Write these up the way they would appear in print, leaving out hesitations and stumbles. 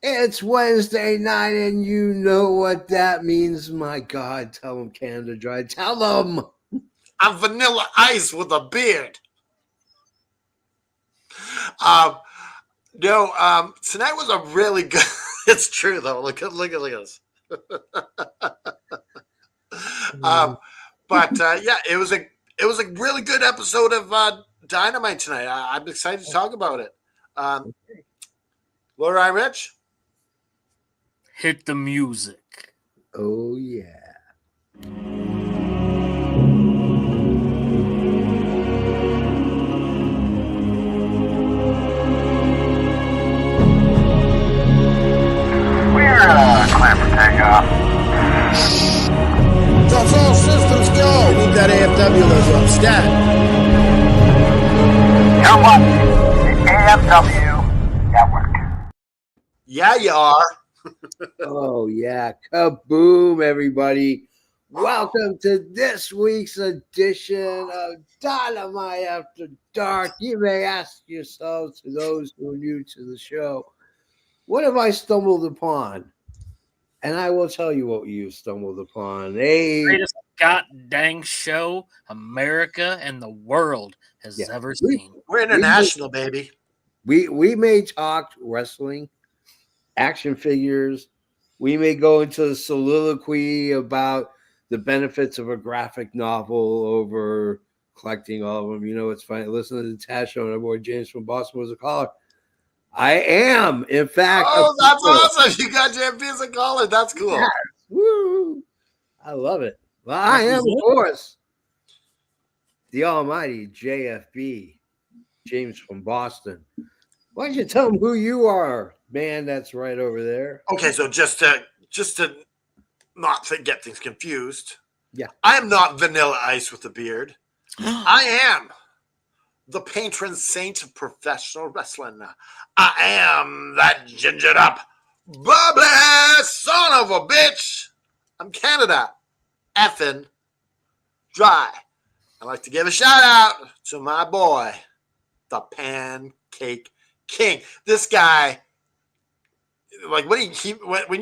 It's Wednesday night, and you know what that means. My God, tell them Canada Dry. Tell them. I'm Vanilla Ice with a beard. Tonight was a really good. It's true though. Look at this. Yeah, it was a really good episode of Dynamite tonight. I'm excited to talk about it. Lord I Rich, hit the music. Oh yeah. Climb for takeoff. That's all systems go. Need that AFW logo up stat. You're watching the AFW Network. Yeah, you are. Oh yeah. Kaboom, everybody. Welcome to this week's edition of Dynamite After Dark. You may ask yourselves, to those who are new to the show, what have I stumbled upon? And I will tell you what you stumbled upon. Greatest god dang show America and the world has ever seen. We're international, baby. We may talk wrestling, action figures. We may go into a soliloquy about the benefits of a graphic novel over collecting all of them. You know, it's funny. Listen to the Tasha and our boy James from Boston was a caller. I am, in fact. Oh, that's awesome. You got JP as a caller. That's cool. Yes. Woo. I love it. Well, I am, of course, the almighty JFB, James from Boston. Why don't you tell them who you are, man? That's right over there. Okay, so just to not get things confused. Yeah. I am not Vanilla Ice with a beard. I am the patron saint of professional wrestling. I am that gingered up, bubbly son of a bitch. I'm Canada effing dry. I'd like to give a shout out to my boy, the Pancake King. This guy, like when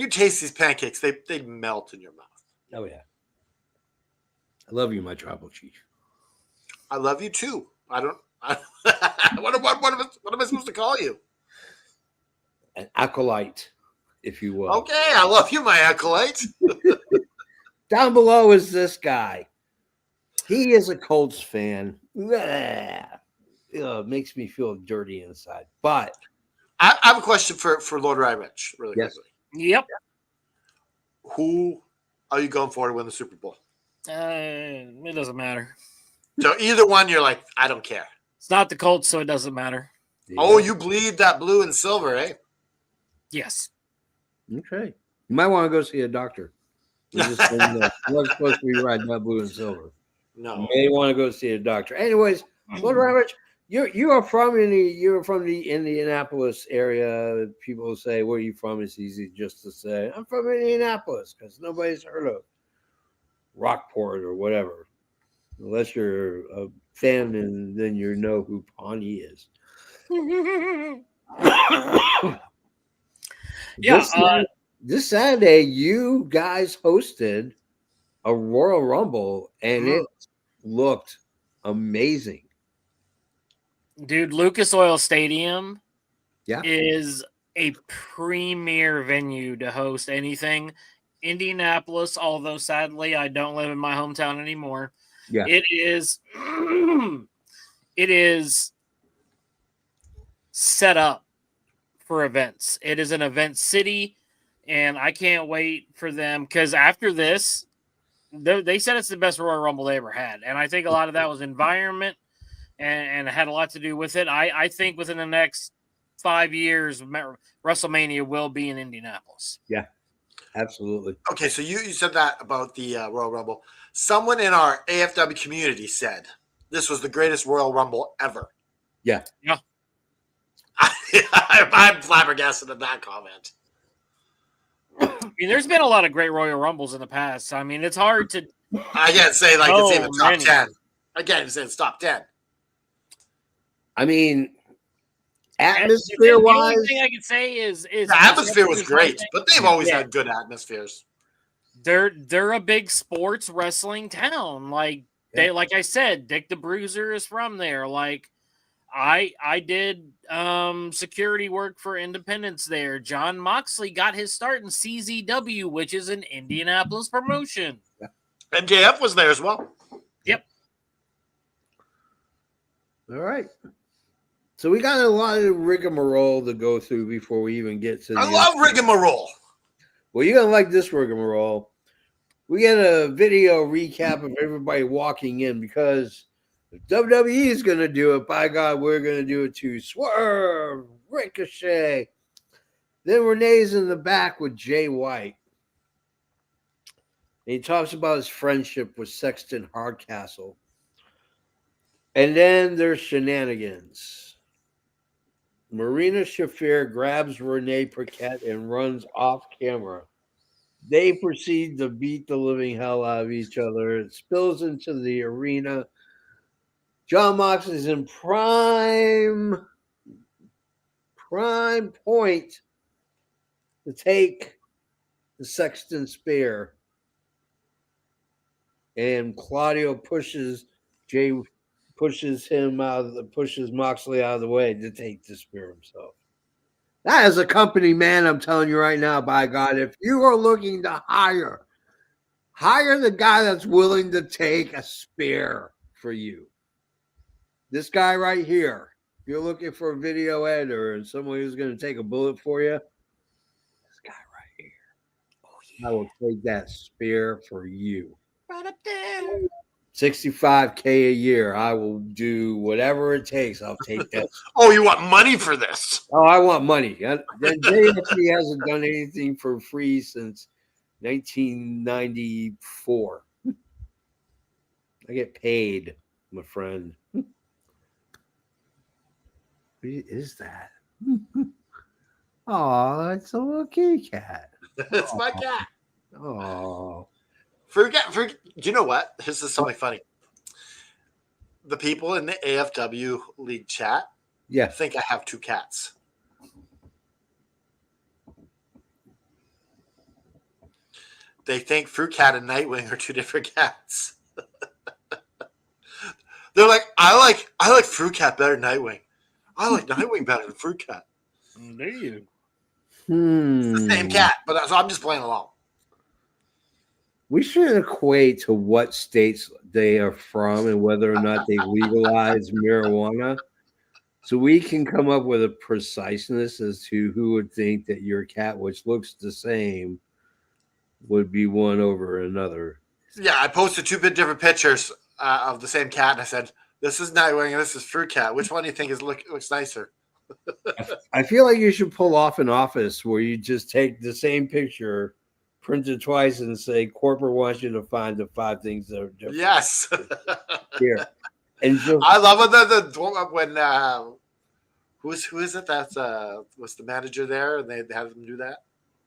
you taste these pancakes, they melt in your mouth. Oh yeah. I love you, my tribal chief. I love you too. what am I supposed to call you? An acolyte, if you will. Okay, I love you, my acolyte. Down below is this guy. He is a Colts fan. It makes me feel dirty inside. But I have a question for Lord Rich, really quickly. Yep. Who are you going for to win the Super Bowl? It doesn't matter. So either one, you're like, I don't care. It's not the Colts, so it doesn't matter. yeah. Oh, you bleed that blue and silver, eh? Yes. Okay. You might want to go see a doctor. You're not supposed to be riding that blue and silver. No. You may want to go see a doctor. Anyways, Lord Rich, you're from the Indianapolis area. People say, where are you from? It's easy just to say, I'm from Indianapolis, because nobody's heard of Rockport or whatever. Unless you're a fan, and then you know who Pawnee is. This Saturday, you guys hosted a Royal Rumble, and it looked amazing. Dude, Lucas Oil Stadium Yeah. is a premier venue to host anything. Indianapolis, although sadly I don't live in my hometown anymore. Yeah. It is set up for events. It is an event city, and I can't wait for them, because after this, they said it's the best Royal Rumble they ever had, and I think a lot of that was environment, and it had a lot to do with it. I think within the next 5 years, WrestleMania will be in Indianapolis. Yeah, absolutely. Okay, so you said that about the Royal Rumble. Someone in our AFW community said this was the greatest Royal Rumble ever. Yeah. Yeah. I'm flabbergasted at that comment. I mean, there's been a lot of great Royal Rumbles in the past. I mean, it's hard to. I can't say like it's even top 10. I can't even say it's top 10. I mean, atmosphere The wise, only thing I can say is The atmosphere was great, but they've always Yeah. had good atmospheres. They're a big sports wrestling town. Like like I said, Dick the Bruiser is from there. Like I did security work for Independence there. John Moxley got his start in CZW, which is an Indianapolis promotion. MJF was there as well. Yep. all right. So we got a lot of rigmarole to go through before we even get to. I love rigmarole. Well, you're gonna like this rigmarole. We get a video recap of everybody walking in because if WWE is gonna do it, by God, we're gonna do it too. Swerve, Ricochet. Then Renee's in the back with Jay White. And he talks about his friendship with Sexton Hardcastle. And then there's shenanigans. Marina Shafir grabs Renee Paquette and runs off camera. They proceed to beat the living hell out of each other. It spills into the arena. John Moxley's in prime point to take the Sexton Spear. And Claudio pushes Moxley out of the way to take the spear himself. That is a company man, I'm telling you right now, by God, if you are looking to hire the guy that's willing to take a spear for you. This guy right here. If you're looking for a video editor and someone who's going to take a bullet for you, this guy right here. Oh, yeah. I will take that spear for you. Right up there. $65K a year. I will do whatever it takes. I'll take that. Oh, you want money for this? Oh, I want money. Then JFC hasn't done anything for free since 1994. I get paid, my friend. What is that? Oh, it's a little kitty cat. It's my cat. Oh. Forget. You know what? This is something funny. The people in the AFW League chat think I have two cats. They think Fruit Cat and Nightwing are two different cats. They're like, I like Fruit Cat better than Nightwing. I like Nightwing better than Fruit Cat. Do you? It's the same cat, but so I'm just playing along. We should equate to what states they are from and whether or not they legalize marijuana, so we can come up with a preciseness as to who would think that your cat, which looks the same, would be one over another. Yeah, I posted two different pictures of the same cat, and I said, "This is Nightwing, and this is Fruit Cat. Which one do you think looks nicer?" I feel like you should pull off an office where you just take the same picture, print it twice, and say, "Corporate wants you to find the 5 things that are different." Yes. Here, and just, I love when who is it? That's was the manager there, and they had them do that.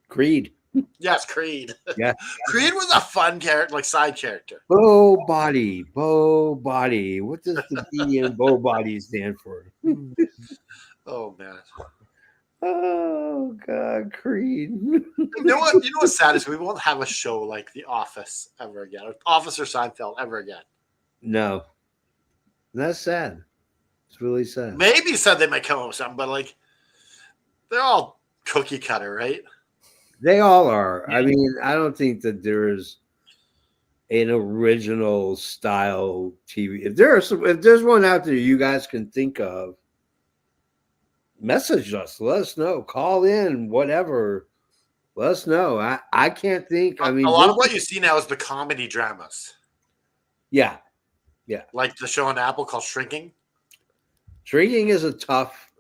Creed. Yes, Creed. Yeah, Creed was a fun character, like side character. Bow Body. What does the B in Bow Body stand for? Oh man. Oh God, Creed. You know what? You know what's sad is we won't have a show like The Office ever again, or Office or Seinfeld ever again. No, that's sad. It's really sad. Maybe said they might come up with something, but like they're all cookie cutter, right? They all are. I mean, I don't think that there is an original style TV. If there's one out there you guys can think of, message us. Let us know. Call in. Whatever. Let us know. I can't think. I mean, a lot of what you see now is the comedy dramas. Yeah. Like the show on Apple called Shrinking. Shrinking is a tough.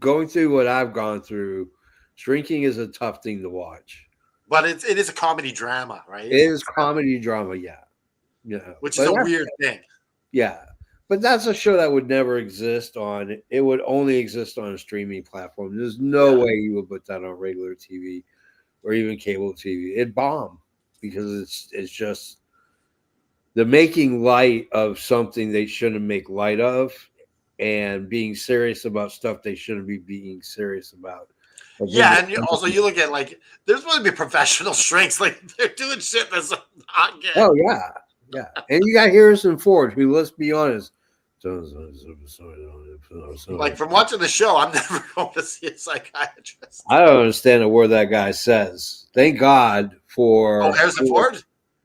Going through what I've gone through, Shrinking is a tough thing to watch. But it is a comedy drama, right? It is comedy drama, yeah. Which is a weird thing. Yeah. But that's a show that would never exist on. It would only exist on a streaming platform. There's no way you would put that on regular TV or even cable TV. It'd bomb because it's just the making light of something they shouldn't make light of, and being serious about stuff they shouldn't be being serious about. Yeah, and also you look at like there's supposed to be professional shrinks, like they're doing shit that's not good. Oh yeah, yeah. And you got Harrison Ford, who, let's be honest, Like from watching the show, I'm never going to see a psychiatrist. I don't understand a word that guy says. Thank God for Harrison Ford.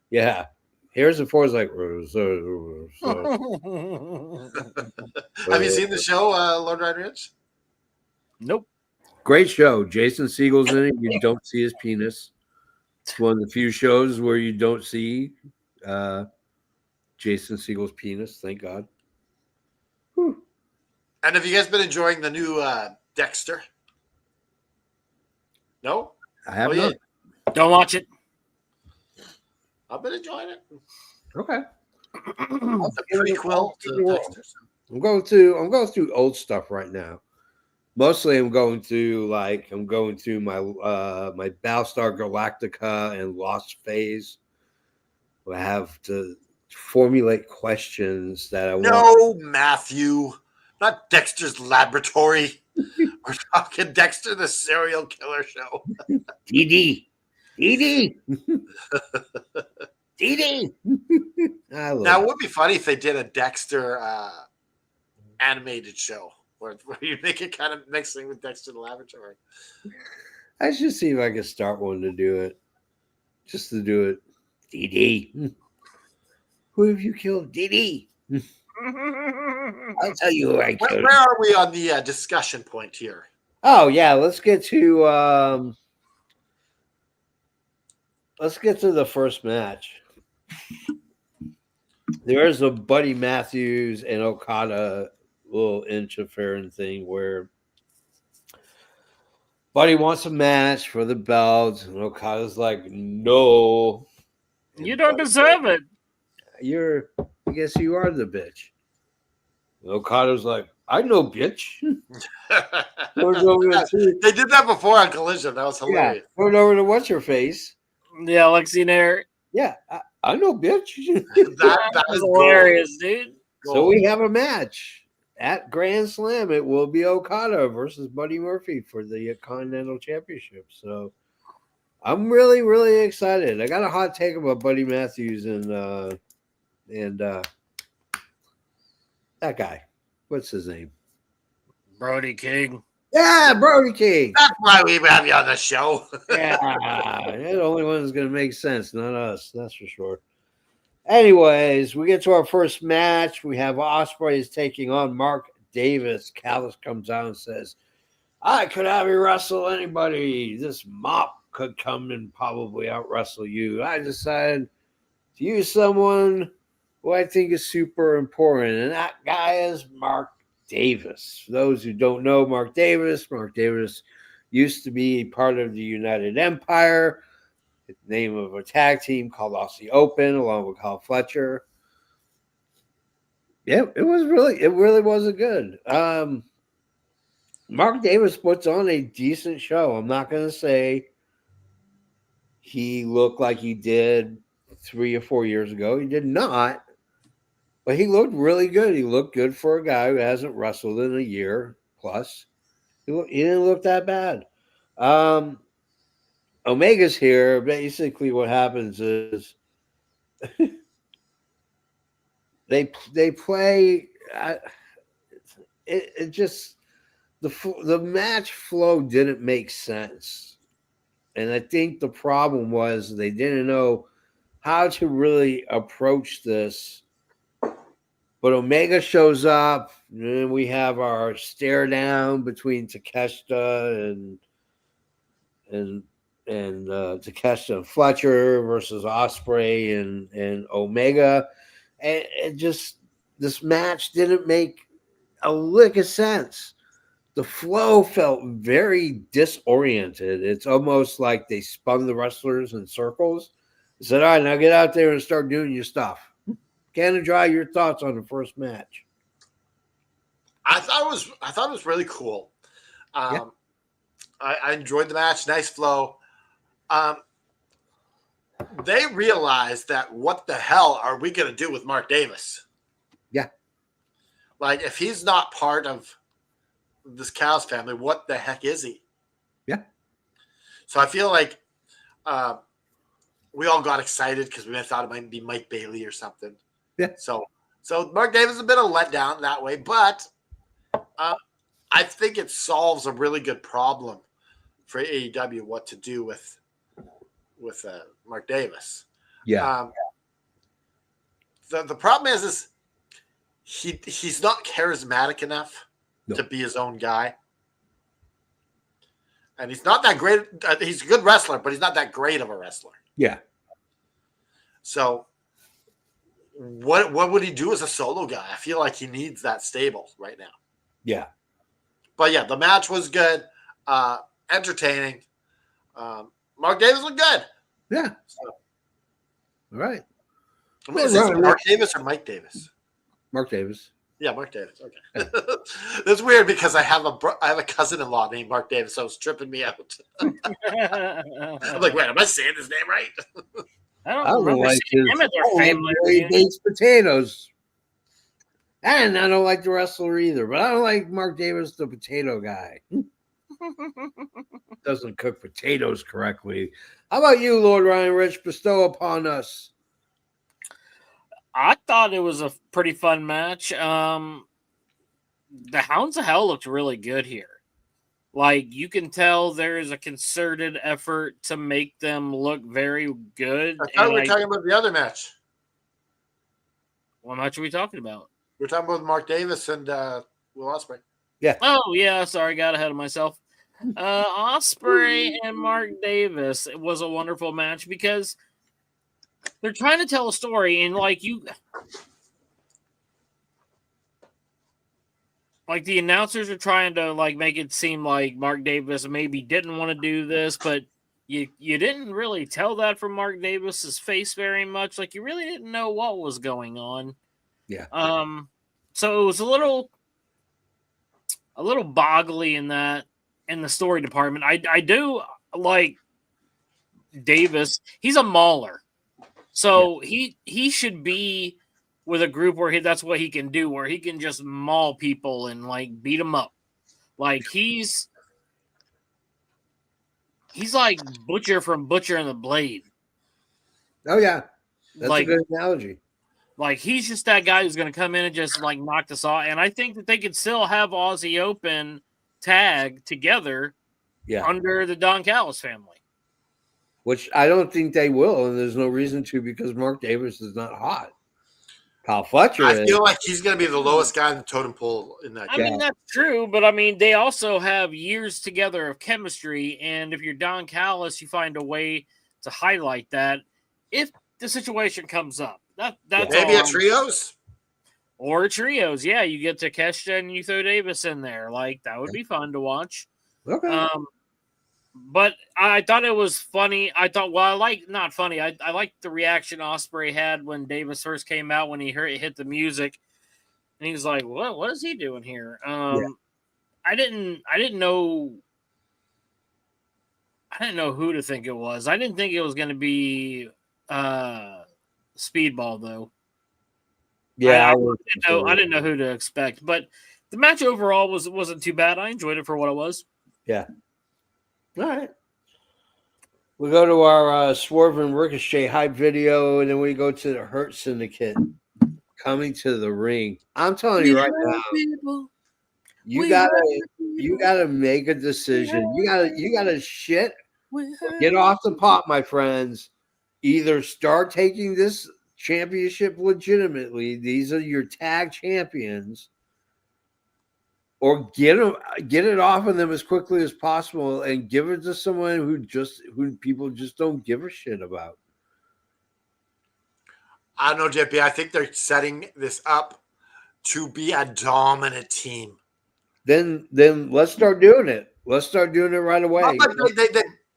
Yeah, Harrison Ford's like. Have you seen the show, Lord Ryan Rich? Nope. Great show. Jason Segel's in it. You don't see his penis. It's one of the few shows where you don't see Jason Segel's penis. Thank God. Whew. And have you guys been enjoying the new Dexter? No, I have not. Don't watch it. I've been enjoying it. Okay. It's a prequel to Dexter. I'm going through old stuff right now. Mostly, I'm going through my my Battlestar Galactica and Lost phase. I have to formulate questions that I want. No, Matthew, not Dexter's Laboratory. We're talking Dexter, the serial killer show. DD. DD. Now, it would be funny if they did a Dexter animated show where you make it kind of mixing with Dexter the Laboratory. I should see if I can start one to do it. Just to do it. DD. Who have you killed? DD. I'll tell you who I killed. Where are we on the discussion point here? Oh yeah, let's get to the first match. There's a Buddy Matthews and Okada little interfering thing where Buddy wants a match for the belt, and Okada's like, "No, You don't deserve it." I guess you are the bitch. And Okada's like, "I know, bitch." They did that before on Collision. That was hilarious. Yeah, going over to what's her face. Yeah, Lexi Nair. Yeah, I know, bitch. that was is hilarious, dude. So we have a match at Grand Slam. It will be Okada versus Buddy Murphy for the Continental Championship. So I'm really, really excited. I got a hot take about Buddy Matthews and that guy. What's his name? Brody King. Yeah, Brody King. That's why we have you on the show. Yeah, they're the only one that's going to make sense, not us. That's for sure. Anyways, we get to our first match. We have Ospreay is taking on Mark Davis. Callis comes out and says, "I could have you wrestle anybody. This mop could come and probably out wrestle you. I decided to use someone who I think is super important, and that guy is Mark Davis." For those who don't know Mark Davis used to be part of the United Empire, the name of a tag team called Aussie Open, along with Kyle Fletcher. Yeah, it really wasn't good. Mark Davis puts on a decent show. I'm not going to say he looked like he did 3 or 4 years ago. He did not. But he looked really good. He looked good for a guy who hasn't wrestled in a year plus. He didn't look that bad. Omega's here. Basically, what happens is they play. It just the match flow didn't make sense, and I think the problem was they didn't know how to really approach this. But Omega shows up, and then we have our stare down between Takeshita and Takeshita and Fletcher versus Ospreay and Omega, and it just this match didn't make a lick of sense. The flow felt very disoriented. It's almost like they spun the wrestlers in circles. They said, "All right, now get out there and start doing your stuff." Cannon Dry, your thoughts on the first match? I thought it was really cool. I enjoyed the match. Nice flow. They realized that what the hell are we going to do with Mark Davis? Yeah. Like, if he's not part of this Chaos family, what the heck is he? Yeah. So I feel like we all got excited because we thought it might be Mike Bailey or something. Yeah. So Mark Davis is a bit of a letdown that way, but I think it solves a really good problem for AEW what to do with Mark Davis. Yeah. The problem is he's not charismatic enough to be his own guy. And he's not that great. He's a good wrestler, but he's not that great of a wrestler. Yeah. So what would he do as a solo guy? I feel like he needs that stable right now. Yeah. But yeah, the match was good, entertaining. Mark Davis looked good. Yeah. So, All right. is this Mark Davis or Mike Davis? Mark Davis. Yeah, Mark Davis. Okay. That's weird because I have a cousin-in-law named Mark Davis, so it's tripping me out. I'm like, wait, am I saying his name right? I don't remember like seeing him at their family He reunion. bakes potatoes. And I don't like the wrestler either, but I don't like Mark Davis, the potato guy. Doesn't cook potatoes correctly. How about you, Lord Ryan Rich? Bestow upon us. I thought it was a pretty fun match. The Hounds of Hell looked really good here. Like, you can tell there is a concerted effort to make them look very good. I thought we were talking about the other match. What match are we talking about? We're talking about Mark Davis and Will Ospreay. Yeah. Oh, yeah. Sorry, got ahead of myself. Ospreay and Mark Davis. It was a wonderful match because they're trying to tell a story, and like the announcers are trying to like make it seem like Mark Davis maybe didn't want to do this, but you didn't really tell that from Mark Davis's face very much. Like, you really didn't know what was going on. Yeah. So it was a little boggly in the story department. I do like Davis. He's a mauler. So he should be with a group where that's what he can do, where he can just maul people and like beat them up. Like, he's like Butcher from Butcher and the Blade. Oh, yeah. That's like, a good analogy. Like, he's just that guy who's going to come in and just like knock this off. And I think that they could still have Aussie Open tag together under the Don Callis family. Which I don't think they will, and there's no reason to because Mark Davis is not hot. Kyle Fletcher I feel like he's going to be the lowest guy in the totem pole in that game. I mean, that's true, but I mean, they also have years together of chemistry, and if you're Don Callis, you find a way to highlight that if the situation comes up. That's maybe a trios? Or trios, yeah. You get Takeshita and you throw Davis in there. Like, that would be fun to watch. Okay. But I thought it was funny. I thought, not funny. I liked the reaction Ospreay had when Davis first came out when he hit the music, and he was like, "What is he doing here?" I didn't know. I didn't know who to think it was. I didn't think it was going to be Speedball though. Yeah, I didn't know who to expect, but the match overall wasn't too bad. I enjoyed it for what it was. Yeah. All right. We go to our Swerve and Ricochet hype video, and then we go to the Hurt Syndicate coming to the ring. I'm telling you right now, you gotta make a decision. You gotta shit. Get off the pot, my friends. Either start taking this championship legitimately. These are your tag champions. Or get it off of them as quickly as possible and give it to someone who people just don't give a shit about. I don't know, JP. I think they're setting this up to be a dominant team. Then let's start doing it. Let's start doing it right away.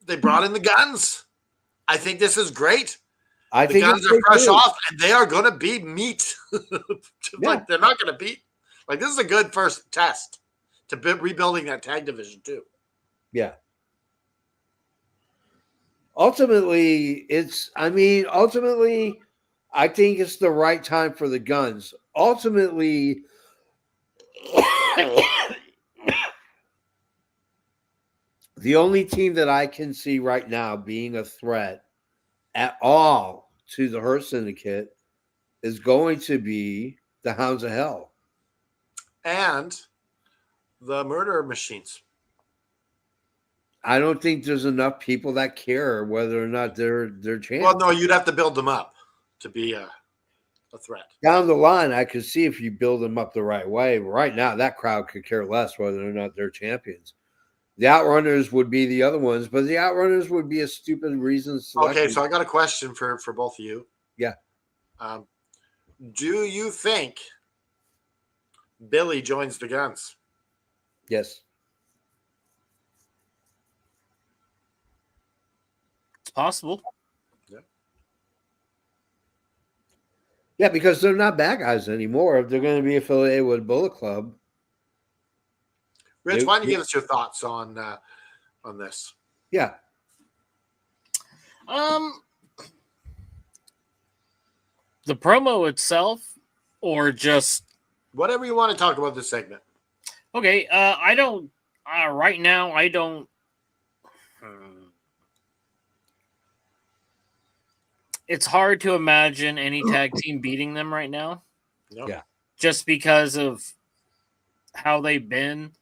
They brought in the guns. I think this is great. I think the guns are fresh off, and they are going to be meat. Like, they're not going to beat. Like, this is a good first test to rebuilding that tag division too. Yeah. Ultimately, I think it's the right time for the guns. Ultimately, The only team that I can see right now being a threat at all to the Hurt Syndicate is going to be the Hounds of Hell. And the murder machines. I don't think there's enough people that care whether or not they're champions. Well, no, you'd have to build them up to be a threat. Down the line, I could see if you build them up the right way. Right now, that crowd could care less whether or not they're champions. The Outrunners would be the other ones, but the Outrunners would be a stupid reason. Okay, so I got a question for both of you. Yeah. Do you think Billy joins the Guns? Yes. It's possible. Yeah, because they're not bad guys anymore. If they're going to be affiliated with Bullet Club. Rich, why don't you give us your thoughts on this? Yeah. The promo itself, or just whatever you want to talk about this segment. Okay, I don't. Right now, I don't. It's hard to imagine any tag team beating them right now. Nope. Yeah. Just because of how they've been.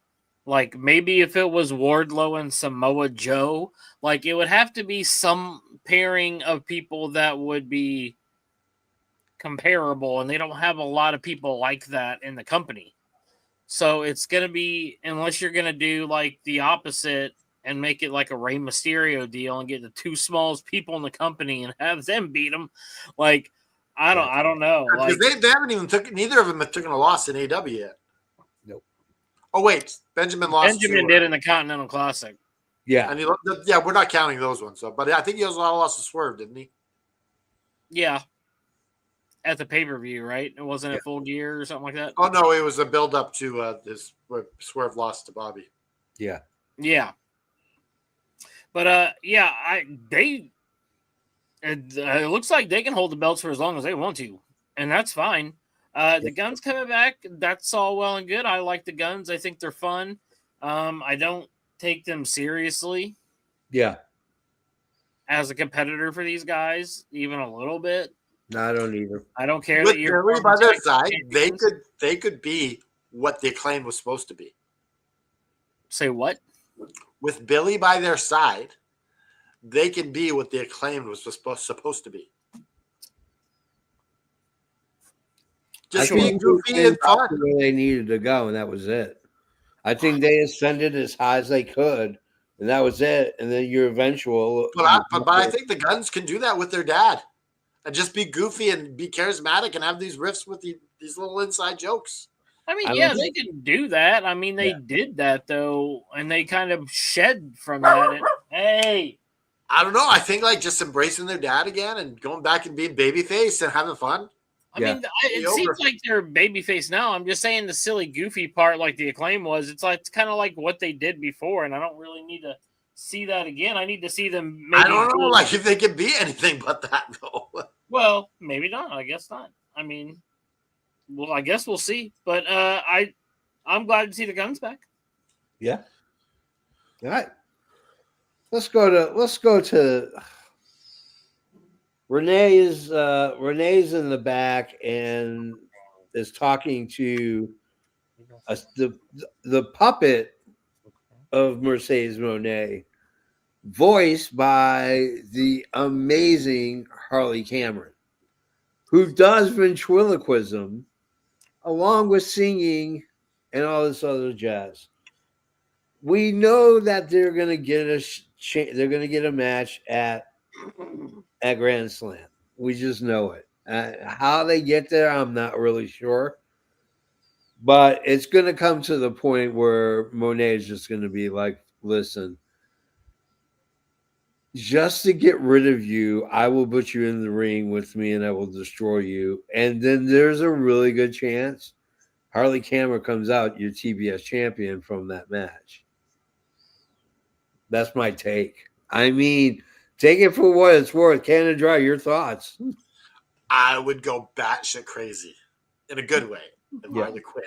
Like, maybe if it was Wardlow and Samoa Joe, like, it would have to be some pairing of people that would be comparable, and they don't have a lot of people like that in the company. So it's going to be, unless you're going to do, like, the opposite and make it like a Rey Mysterio deal and get the two smallest people in the company and have them beat them. Like, I don't know. Like, they haven't even neither of them have taken a loss in AW yet. Nope. Oh, wait. Benjamin lost. Benjamin did in the Continental Classic. Yeah. And we're not counting those ones. So, but I think he also lost to Swerve, didn't he? Yeah. At the pay-per-view, right? It wasn't a full year or something like that? Oh, no. It was a build-up to this where Swerve lost to Bobby. Yeah. Yeah. But, it looks like they can hold the belts for as long as they want to, and that's fine. The Guns coming back, that's all well and good. I like the Guns. I think they're fun. I don't take them seriously. Yeah. As a competitor for these guys, even a little bit. No, I don't either. I don't care With that you're Billy by their side, they could be what the Acclaim was supposed to be. Say what? With Billy by their side, they can be what the Acclaimed was supposed to be. Just being goofy and fun. Where they needed to go, and that was it. I think they ascended as high as they could, and that was it. And then your eventual. But I think the Guns can do that with their dad, and just be goofy and be charismatic and have these riffs with these little inside jokes. I mean, they can do that. I mean, they did that, though, and they kind of shed from that. Hey! I don't know. I think, like, just embracing their dad again and going back and being babyface and having fun. I mean, it seems like they're babyface now. I'm just saying the silly, goofy part, like the Acclaim was, it's kind of like what they did before, and I don't really need to see that again. I need to see them maybe. I don't know, like, if they can be anything but that, though. Well, maybe not. I guess not. I mean... Well, I guess we'll see, but I'm glad to see the Guns back. Yeah. All right. Let's go to Renee's in the back and is talking to the puppet of Mercedes Moné, voiced by the amazing Harley Cameron, who does ventriloquism along with singing and all this other jazz. We know that they're going to get a match at Grand Slam. We just know it. How they get there, I'm not really sure. But it's going to come to the point where Moné is just going to be like, listen, just to get rid of you, I will put you in the ring with me and I will destroy you. And then there's a really good chance Harley Cameron comes out your TBS champion from that match. That's my take. I mean, take it for what it's worth. Canada Dry, your thoughts? I would go batshit crazy in a good way. And Harley Quinn.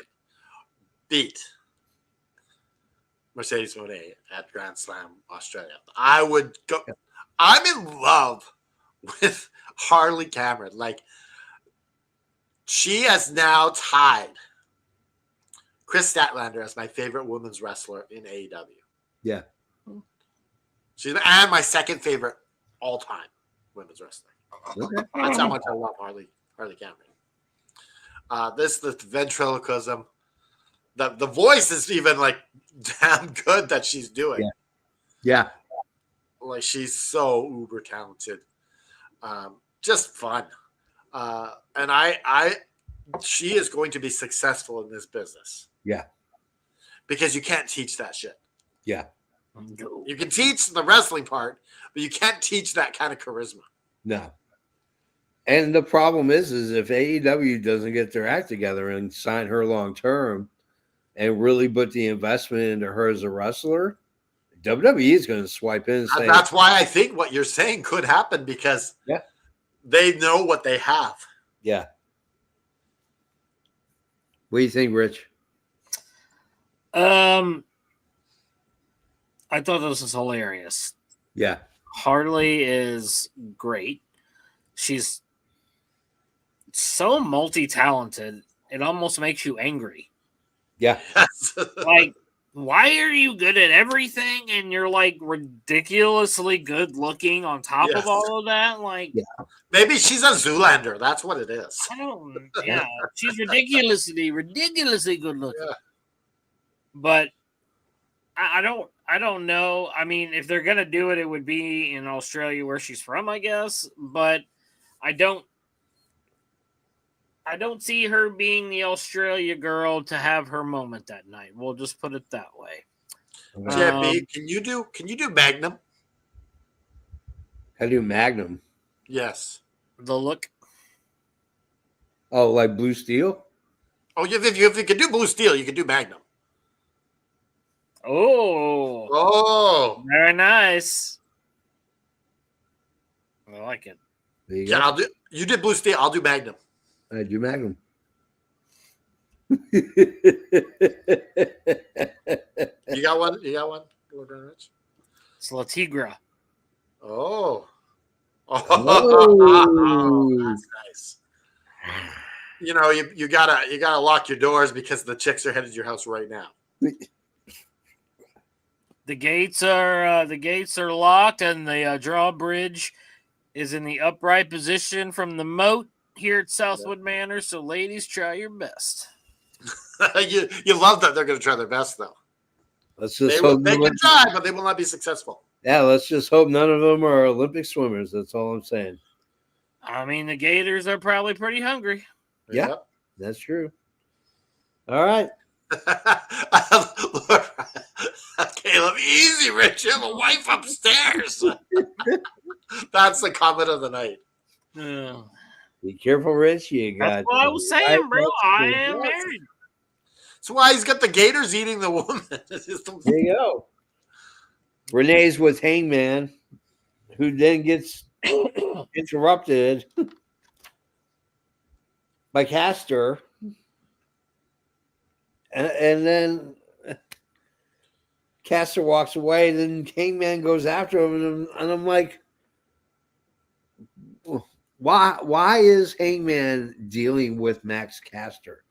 beat Mercedes Moné at Grand Slam Australia, I would go. I'm in love with Harley Cameron. Like, she has now tied Chris Statlander as my favorite women's wrestler in AEW. Yeah. She's and my second favorite all-time women's wrestler. Okay. That's how much I love Harley Cameron. The ventriloquism, the voice is even like damn good that she's doing. Yeah. Like, she's so uber talented. Just fun. And she is going to be successful in this business. Yeah. Because you can't teach that shit. Yeah. You can teach the wrestling part, but you can't teach that kind of charisma. No. And the problem is if AEW doesn't get their act together and sign her long term and really put the investment into her as a wrestler, WWE is going to swipe in and say, that's why I think what you're saying could happen, because they know what they have. Yeah. What do you think, Rich? I thought this was hilarious. Yeah. Harley is great. She's so multi-talented, it almost makes you angry. Yeah. Like, why are you good at everything and you're like ridiculously good looking on top of all of that? Like, maybe she's a Zoolander. That's what it is. I don't. Yeah, she's ridiculously good looking. Yeah. But I don't know. I mean, if they're gonna do it, it would be in Australia where she's from, I guess. But I don't see her being the Australia girl to have her moment that night. We'll just put it that way. JB, can you do Magnum? How do you Magnum? Yes. The look. Oh, like Blue Steel? Oh, if you can do Blue Steel, you can do Magnum. Oh, very nice. I like it. There you Yeah, go. you did Blue Steel. I'll do Magnum. I do Magnum. You got one? Rich? It's La Tigra. Oh, Oh. that's nice. You know, you gotta lock your doors because the chicks are headed to your house right now. The gates are locked, and the drawbridge is in the upright position from the moat here at Southwood Manor. So, ladies, try your best. you love that they're going to try their best, though. Let's just They can try, but they will not be successful. Yeah, let's just hope none of them are Olympic swimmers. That's all I'm saying. I mean, the Gators are probably pretty hungry. Yeah, that's true. All right. Caleb, easy, Rich. You have a wife upstairs. That's the comment of the night. Be careful, Rich. You got. That's what I was saying, bro. I am married. That's why he's got the Gators eating the woman. There you go. Renee's with Hangman, who then gets interrupted by Caster. And then Caster walks away. Then Hangman goes after him, and I'm like, why is Hangman dealing with Max Caster?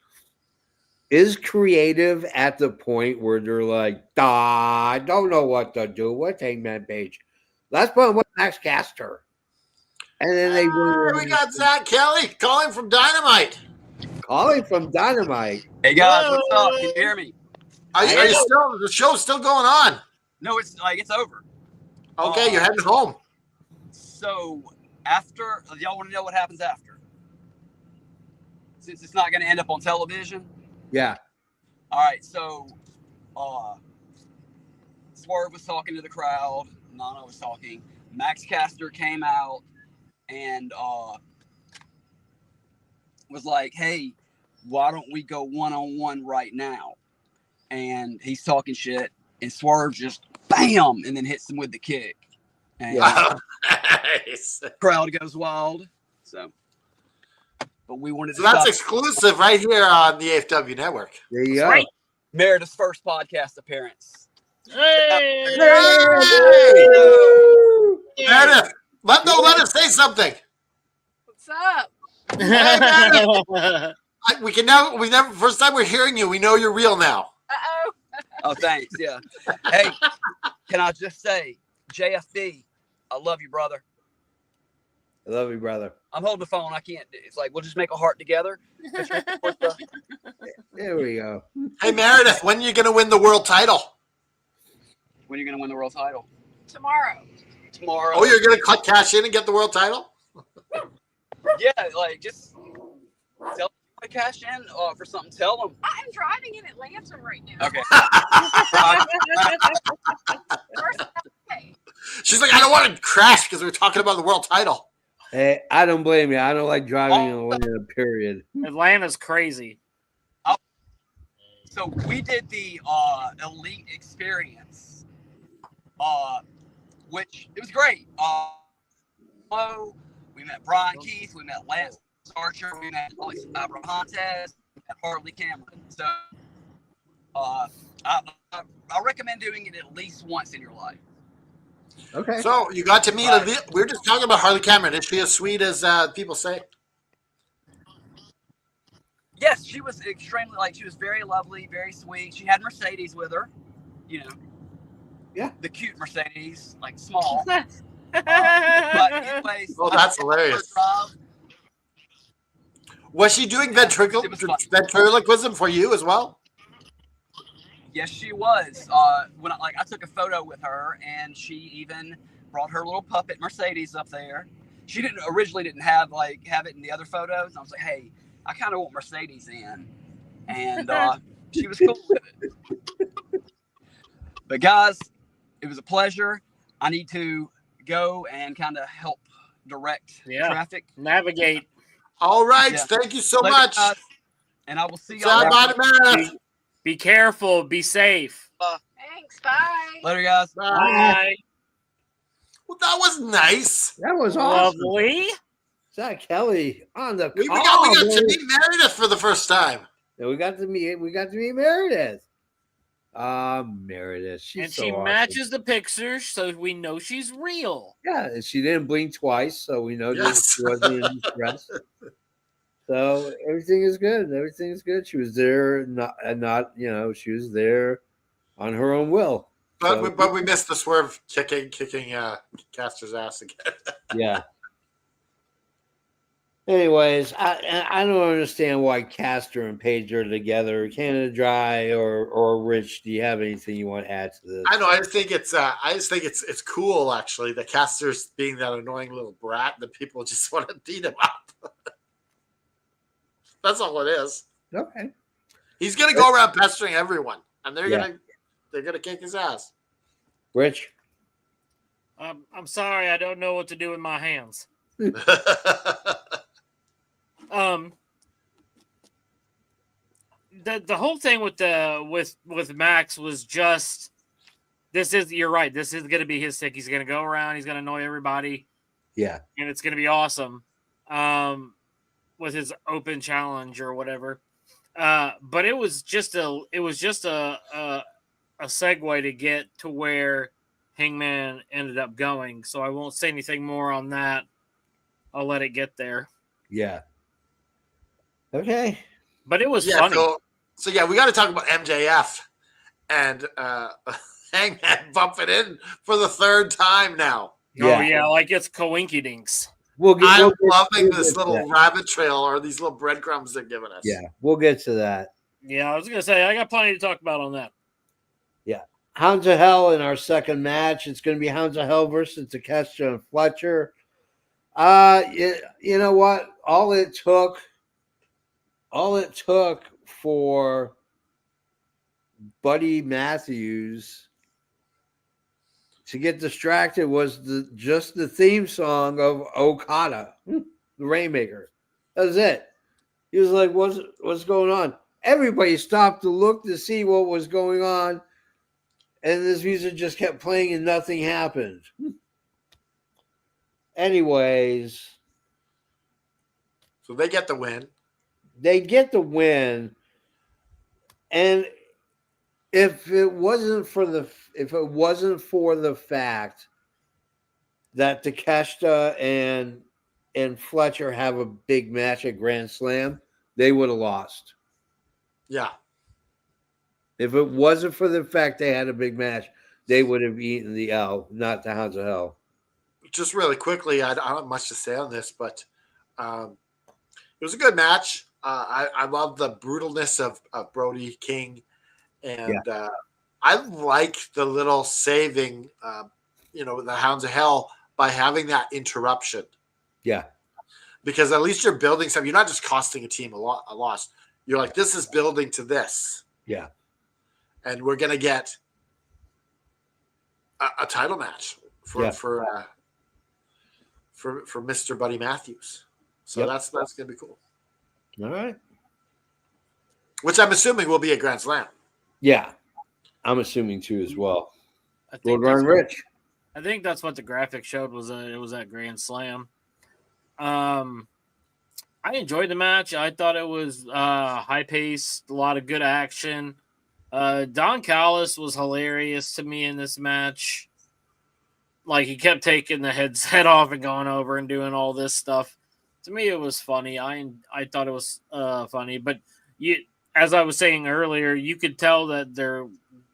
Is creative at the point where they're like, I don't know what to do with Hangman Page. Let's put him with Max Caster. And then they we got Zach Kelly calling from Dynamite. Calling from Dynamite. Hey guys, what's up? Can you hear me? Are you still? The show's still going on. No, it's over. Okay, you're heading home. So after, y'all want to know what happens after? Since it's not going to end up on television. Yeah. All right. So, Swerve was talking to the crowd. Nana was talking. Max Caster came out and was like, "Hey, why don't we go one-on-one right now?" And he's talking shit, and Swerve just bam, and then hits him with the kick. And Nice. crowd goes wild. So, but we wanted to So that's stop. exclusive right here on the AFW network. There you go. Right. Meredith's first podcast appearance. Hey! Meredith, let us say something. What's up? Hey, Meredith. First time we're hearing you, we know you're real now. Uh-oh. Oh, thanks. Yeah. Hey, can I just say, JFD, I love you, brother. I love you, brother. I'm holding the phone. I can't. It's like we'll just make a heart together. There we go. Hey, Meredith, when are you going to win the world title? When are you going to win the world title? Tomorrow. Tomorrow. Oh, you're going to cut cash in and get the world title? Yeah, like just tell them to cash in for something. Tell them. I'm driving in Atlanta right now. Okay. First day. She's like, I don't want to crash because we're talking about the world title. Hey, I don't blame you. I don't like driving in Atlanta, period. Atlanta's crazy. So we did the elite experience, which it was great. We met Brian Keith, we met Lance Archer, we met Alex Abrahantes, and Harley Cameron. So I recommend doing it at least once in your life. Okay. So you got to meet, we were just talking about Harley Cameron. Is she as sweet as people say? Yes, she was extremely, she was very lovely, very sweet. She had Mercedes with her, Yeah. The cute Mercedes, small. But anyways, Oh, that's hilarious. Was she doing ventriloquism for you as well? Yes, she was. When I took a photo with her, and she even brought her little puppet Mercedes up there. She originally didn't have it in the other photos. I was like, hey, I kind of want Mercedes in, and she was cool with it. But guys, it was a pleasure. I need to go and kind of help direct traffic, navigate. All right, Yeah. Thank you so Later, much. guys. And I will see y'all. Be careful. Be safe. Thanks. Bye. Later, guys. Bye. Well, that was nice. That was awesome. Lovely. Zach Kelly on the We call. got to meet Meredith for the first time. Yeah, we got to meet Meredith. Meredith. And So she awesome. matches the picture, so we know she's real. Yeah, and she didn't blink twice, so we know that Yes. she wasn't in distress. So everything is good. Everything is good. She was there, she was there on her own will. But we missed the swerve kicking Caster's ass again. Yeah. Anyways, I don't understand why Castor and Paige are together. Canada Dry or Rich, do you have anything you want to add to this? I know. I just think it's cool actually that Caster's being that annoying little brat that people just want to beat him up. That's all it is. Okay. He's gonna go around pestering everyone, and they're gonna kick his ass. Rich? I'm sorry, I don't know what to do with my hands. The whole thing with Max was just you're right. This is gonna be his stick. He's gonna go around, he's gonna annoy everybody. Yeah. And it's gonna be awesome. With his open challenge or whatever. But it was just a segue to get to where Hangman ended up going. So I won't say anything more on that. I'll let it get there. Yeah. Okay. But it was funny. So we got to talk about MJF and Hangman bumping in for the third time now. Oh yeah, like it's coinkydinks. I'm loving this little rabbit trail or these little breadcrumbs they're giving us. Yeah, we'll get to that. Yeah, I was gonna say I got plenty to talk about on that. Yeah. Hounds of Hell in our second match. It's going to be Hounds of Hell versus Takeshita and Fletcher. You know what? All it took for Buddy Matthews to get distracted was just the theme song of Okada, the Rainmaker. That was it. He was like, what's going on? Everybody stopped to look to see what was going on, and this music just kept playing and nothing happened. Anyways. So they get the win. They get the win. And if it wasn't for the fact that Takeshita and Fletcher have a big match at Grand Slam, they would have lost. Yeah. If it wasn't for the fact they had a big match, they would have eaten the L, not the Hounds of Hell. Just really quickly, I don't have much to say on this, but it was a good match. I love the brutalness of Brody King, and I like the little saving, the Hounds of Hell by having that interruption. Yeah. Because at least you're building something. You're not just costing a team a loss. You're like, this is building to this. Yeah. And we're going to get a title match for Mr. Buddy Matthews. So that's going to be cool. All right. Which I'm assuming will be a Grand Slam. Yeah. I'm assuming too as well. Lord Run Rich. I think that's what the graphic showed was it was at Grand Slam. I enjoyed the match. I thought it was high paced, a lot of good action. Don Callis was hilarious to me in this match. Like, he kept taking the headset off and going over and doing all this stuff. To me, it was funny. I thought it was funny. But as I was saying earlier, you could tell that they're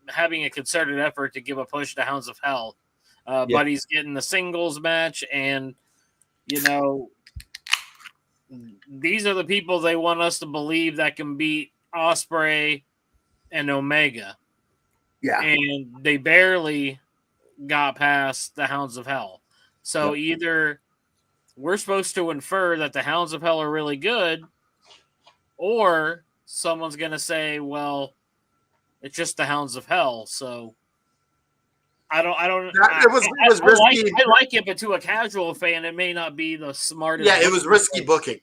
having a concerted effort to give a push to Hounds of Hell. Buddy's getting the singles match, and, these are the people they want us to believe that can beat Ospreay and Omega. Yeah. And they barely got past the Hounds of Hell. So either we're supposed to infer that the Hounds of Hell are really good, or someone's going to say, well, it's just the Hounds of Hell. So I like it, but to a casual fan, it may not be the smartest. Yeah, it was risky booking.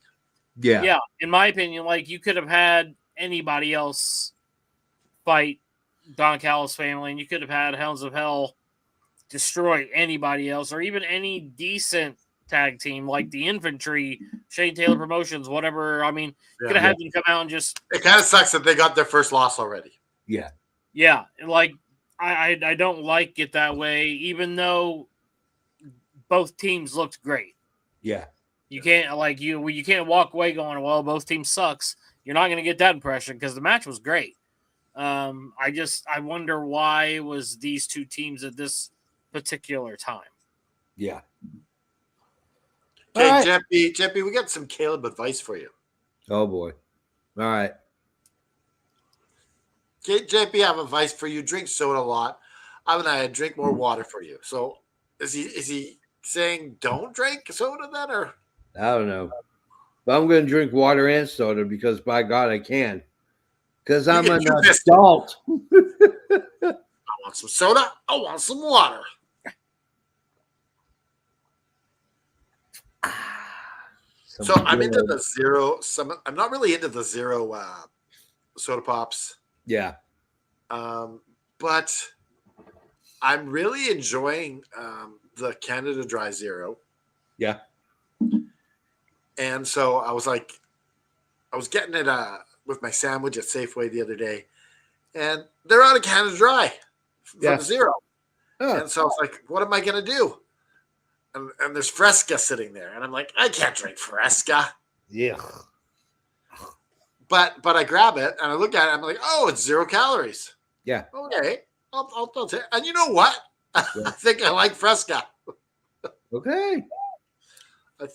Yeah. Yeah, in my opinion, like, you could have had anybody else fight Don Callis' family, and you could have had Hounds of Hell destroy anybody else, or even any decent tag team like the Infantry, Shane Taylor Promotions, whatever. I mean, you could have had them come out and just. It kind of sucks that they got their first loss already. Yeah. Yeah, like, I don't like it that way, even though both teams looked great. Yeah. You can't you can't walk away going, well, both teams sucks. You're not going to get that impression because the match was great. I wonder why it was these two teams at this particular time. Yeah. Okay, right. Jeppy, we got some Caleb advice for you. Oh boy. All right. Okay, JP, I have advice for you. Drink soda a lot. I drink more water for you. So is he saying don't drink soda then, or? I don't know. But I'm going to drink water and soda because, by God, I can. Because I'm an adult. I want some soda. I want some water. So I'm into the zero. I'm not really into the zero soda pops. Yeah. But I'm really enjoying the Canada Dry Zero. Yeah. And so I was getting it with my sandwich at Safeway the other day, and they're out of Canada Dry from Zero. Oh. And so I was like, what am I going to do? And there's Fresca sitting there, and I'm like, I can't drink Fresca. Yeah. But I grab it and I look at it. I'm like, oh, it's 0 calories. Yeah. Okay. I'll take. And you know what? I think I like Fresca. Okay.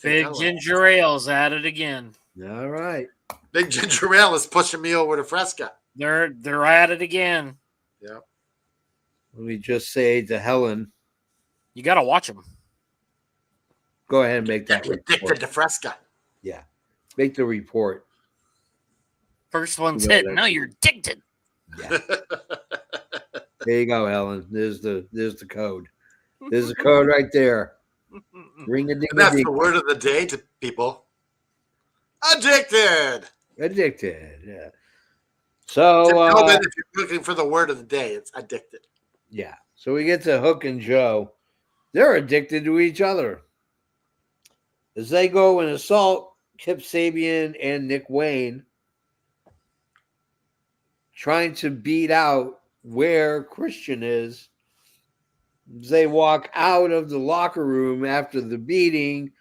Big ginger ale's at it again. All right. Big ginger ale is pushing me over to Fresca. They're at it again. Yeah. Let me just say to Helen, you got to watch them. Go ahead and make that report. Addicted to Fresca. Yeah. Make the report. First one's hit. Now you're addicted. Yeah. There you go, Helen. There's the code. There's the code right there. Ring a ding. That's the word of the day to people. Addicted. Addicted. Yeah. So if you're looking for the word of the day, it's addicted. Yeah. So we get to Hook and Joe. They're addicted to each other. As they go and assault Kip Sabian and Nick Wayne, trying to beat out where Christian is. They walk out of the locker room after the beating.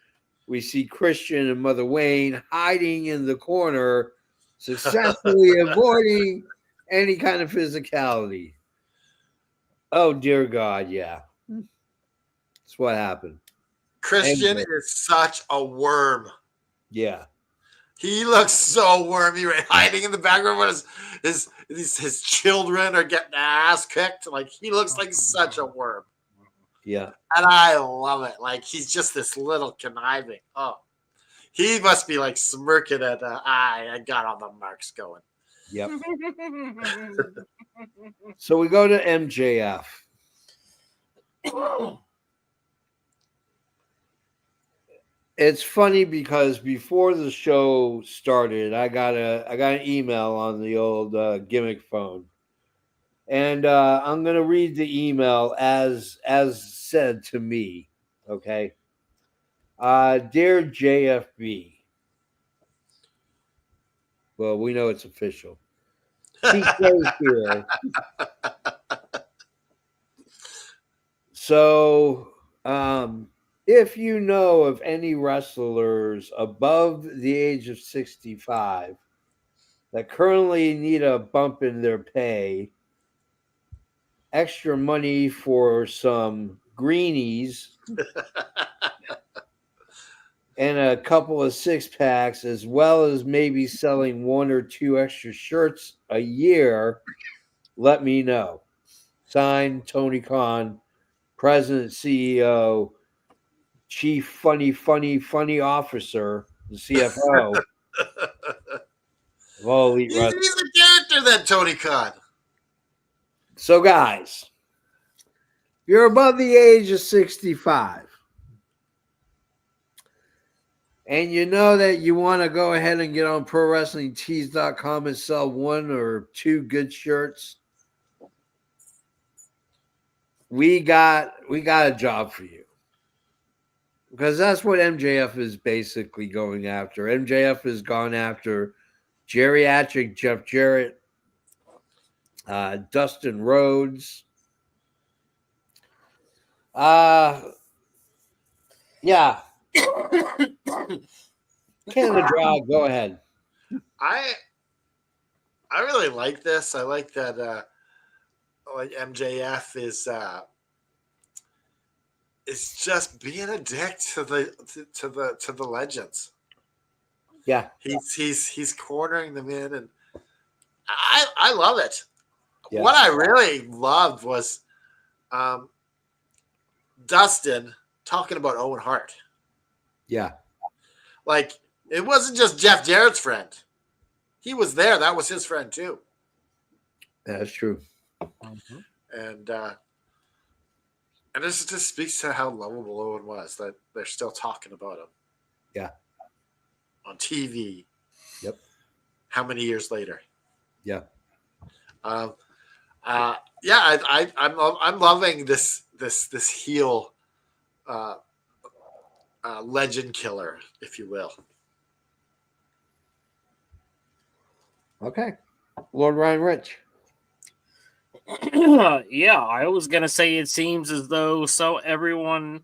We see Christian and Mother Wayne hiding in the corner, successfully avoiding any kind of physicality. Oh, dear God, yeah. That's what happened. Christian Anyway. is such a worm. Yeah. He looks so wormy, right? Hiding in the background when his children are getting their ass kicked. Like, he looks like such a worm. Yeah. And I love it. Like, he's just this little conniving. Oh, he must be like smirking at, I got all the marks going. Yep. So we go to MJF. It's funny because before the show started, I got an email on the old gimmick phone, and I'm gonna read the email as said to me. Okay, dear JFB. Well, we know it's official. TK here. So, if you know of any wrestlers above the age of 65 that currently need a bump in their pay, extra money for some greenies, and a couple of six packs, as well as maybe selling one or two extra shirts a year, let me know. Signed, Tony Khan, President, CEO, Chief Funny Officer, the CFO of all Elite Wrestling. He's a character, that Tony Khan. So, guys, you're above the age of 65, and you know that you want to go ahead and get on ProWrestlingTees.com and sell one or two good shirts. We got a job for you, because that's what MJF is basically going after. MJF has gone after geriatric Jeff Jarrett, Dustin Rhodes. Yeah. Canada Dry, go ahead. I really like this. I like that like MJF is just being a dick to the legends. Yeah. He's cornering them in, and I love it. Yeah. What I really loved was Dustin talking about Owen Hart. Yeah. Like, it wasn't just Jeff Jarrett's friend. He was there. That was his friend too. That's true. Mhm. And this just speaks to how lovable Owen was, that they're still talking about him. Yeah. On TV. Yep. How many years later? Yeah. Yeah, I'm loving this heel legend killer, if you will. Okay. Lord Ryan Rich. Yeah, I was gonna say it seems as though anyone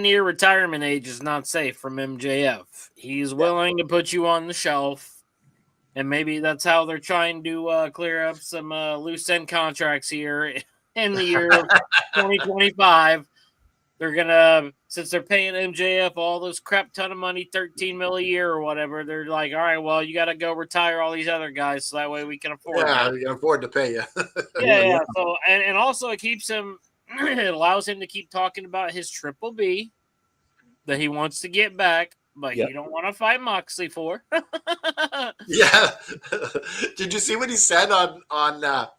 near retirement age is not safe from MJF. He's willing to put you on the shelf, and maybe that's how they're trying to clear up some loose end contracts here in the year of 2025. They're gonna, since they're paying MJF all those crap ton of money, $13 million a year or whatever. They're like, all right, well, you got to go retire all these other guys, so that way we can afford. Yeah, we can afford to pay you. Yeah. So and also it keeps him. It allows him to keep talking about his Triple B that he wants to get back, but he don't want to fight Moxley for. Yeah. Did you see what he said on to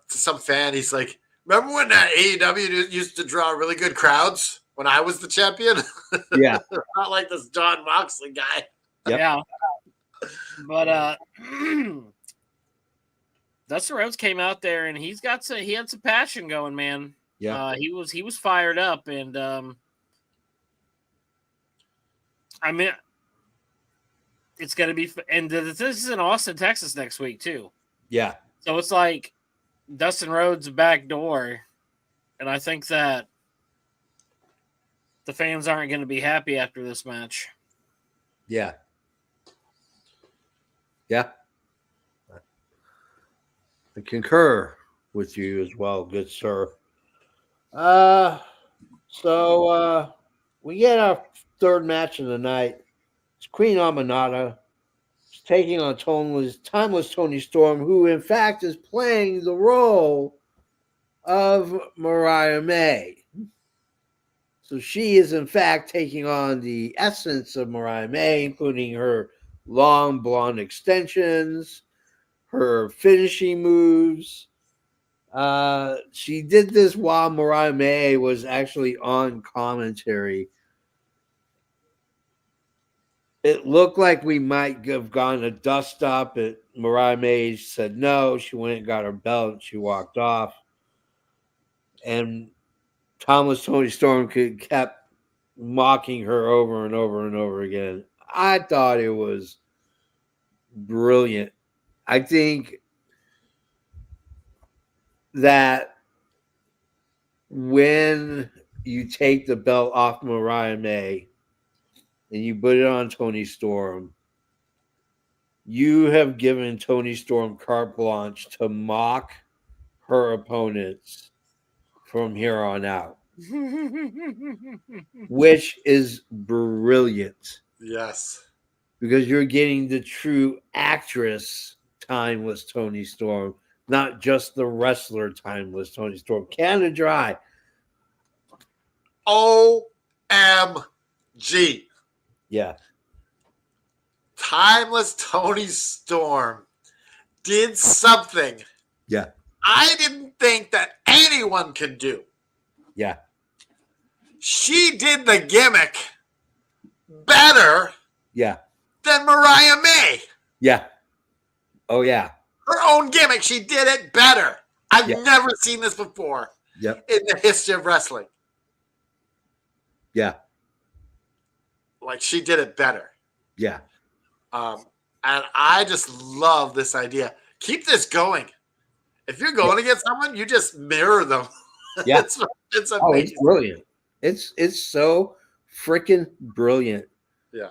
some fan? He's like, remember when AEW used to draw really good crowds when I was the champion? Yeah. Not like this John Moxley guy. Yep. Yeah. But Dustin Rhodes came out there and he had some passion going, man. Yeah. He was fired up, and I mean, it's gonna be, and this is in Austin, Texas next week too. Yeah. So it's like Dustin Rhodes' back door, and I think that the fans aren't going to be happy after this match. Yeah. Yeah. I concur with you as well, good sir. So we get our third match of the night. It's Queen Aminata. She's taking on timeless Tony Storm, who in fact is playing the role of Mariah May. So she is in fact taking on the essence of Mariah May, including her long blonde extensions, her finishing moves. She did this while Mariah May was actually on commentary. It looked like we might have gone a dust up. Mariah May said no. She went and got her belt. She walked off. And Thomas Tony Storm kept mocking her over and over and over again. I thought it was brilliant. I think that when you take the belt off Mariah May and you put it on Tony Storm, you have given Tony Storm carte blanche to mock her opponents from here on out, which is brilliant. Yes. Because you're getting the true actress timeless Tony Storm, not just the wrestler timeless Tony Storm. Canada Dry. OMG. Yeah. Timeless Tony Storm did something Yeah. I didn't think that anyone could do. Yeah. She did the gimmick better Yeah. than Mariah May. Yeah. Oh, yeah. Her own gimmick, she did it better. I've Yeah. never seen this before Yep. in the history of wrestling. Yeah. Like, she did it better. Yeah. And I just love this idea. Keep this going. If you're going against someone, you just mirror them. Yeah. it's amazing. Oh, it's brilliant. It's so freaking brilliant. Yeah.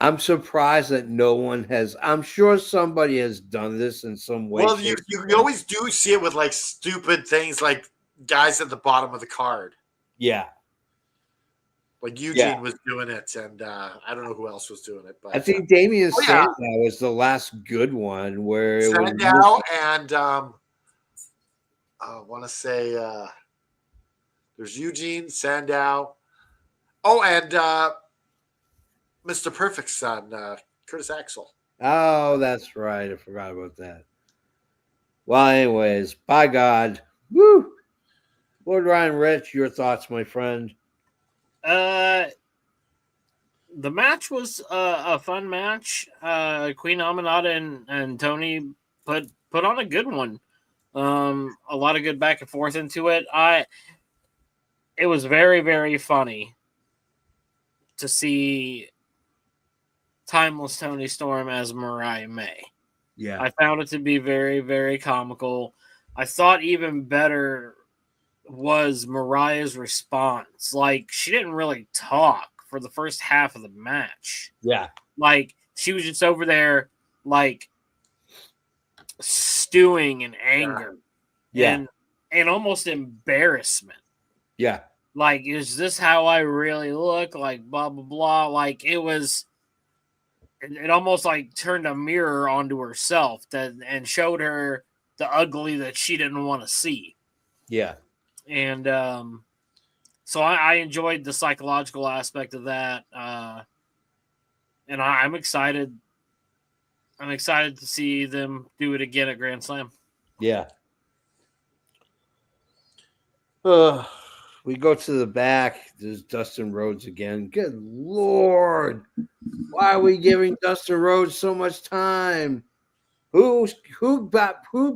I'm surprised that no one has. I'm sure somebody has done this in some way. Well, you always do see it with like stupid things like guys at the bottom of the card. Yeah. Like Eugene was doing it, and I don't know who else was doing it. But I think Damien yeah. Sandow was the last good one where it Sandow and I want to say there's Eugene, Sandow. Oh, and Mr. Perfect's son, Curtis Axel. Oh, that's right. I forgot about that. Well, anyways, by God. Woo! Lord Ryan Rich, your thoughts, my friend. The match was a fun match. Queen Aminata and Tony put on a good one. A lot of good back and forth into it. It was very, very funny to see timeless Tony Storm as Mariah May. Yeah. I found it to be very, very comical. I thought even better was Mariah's response. Like, she didn't really talk for the first half of the match. Yeah. Like, she was just over there, like, stewing in anger. Yeah. And almost embarrassment. Yeah. Like, is this how I really look? Like, blah, blah, blah. Like, it almost like turned a mirror onto herself and showed her the ugly that she didn't want to see. Yeah. And so I enjoyed the psychological aspect of that. And I'm excited. I'm excited to see them do it again at Grand Slam. Yeah. We go to the back. There's Dustin Rhodes again. Good Lord. Why are we giving Dustin Rhodes so much time? Who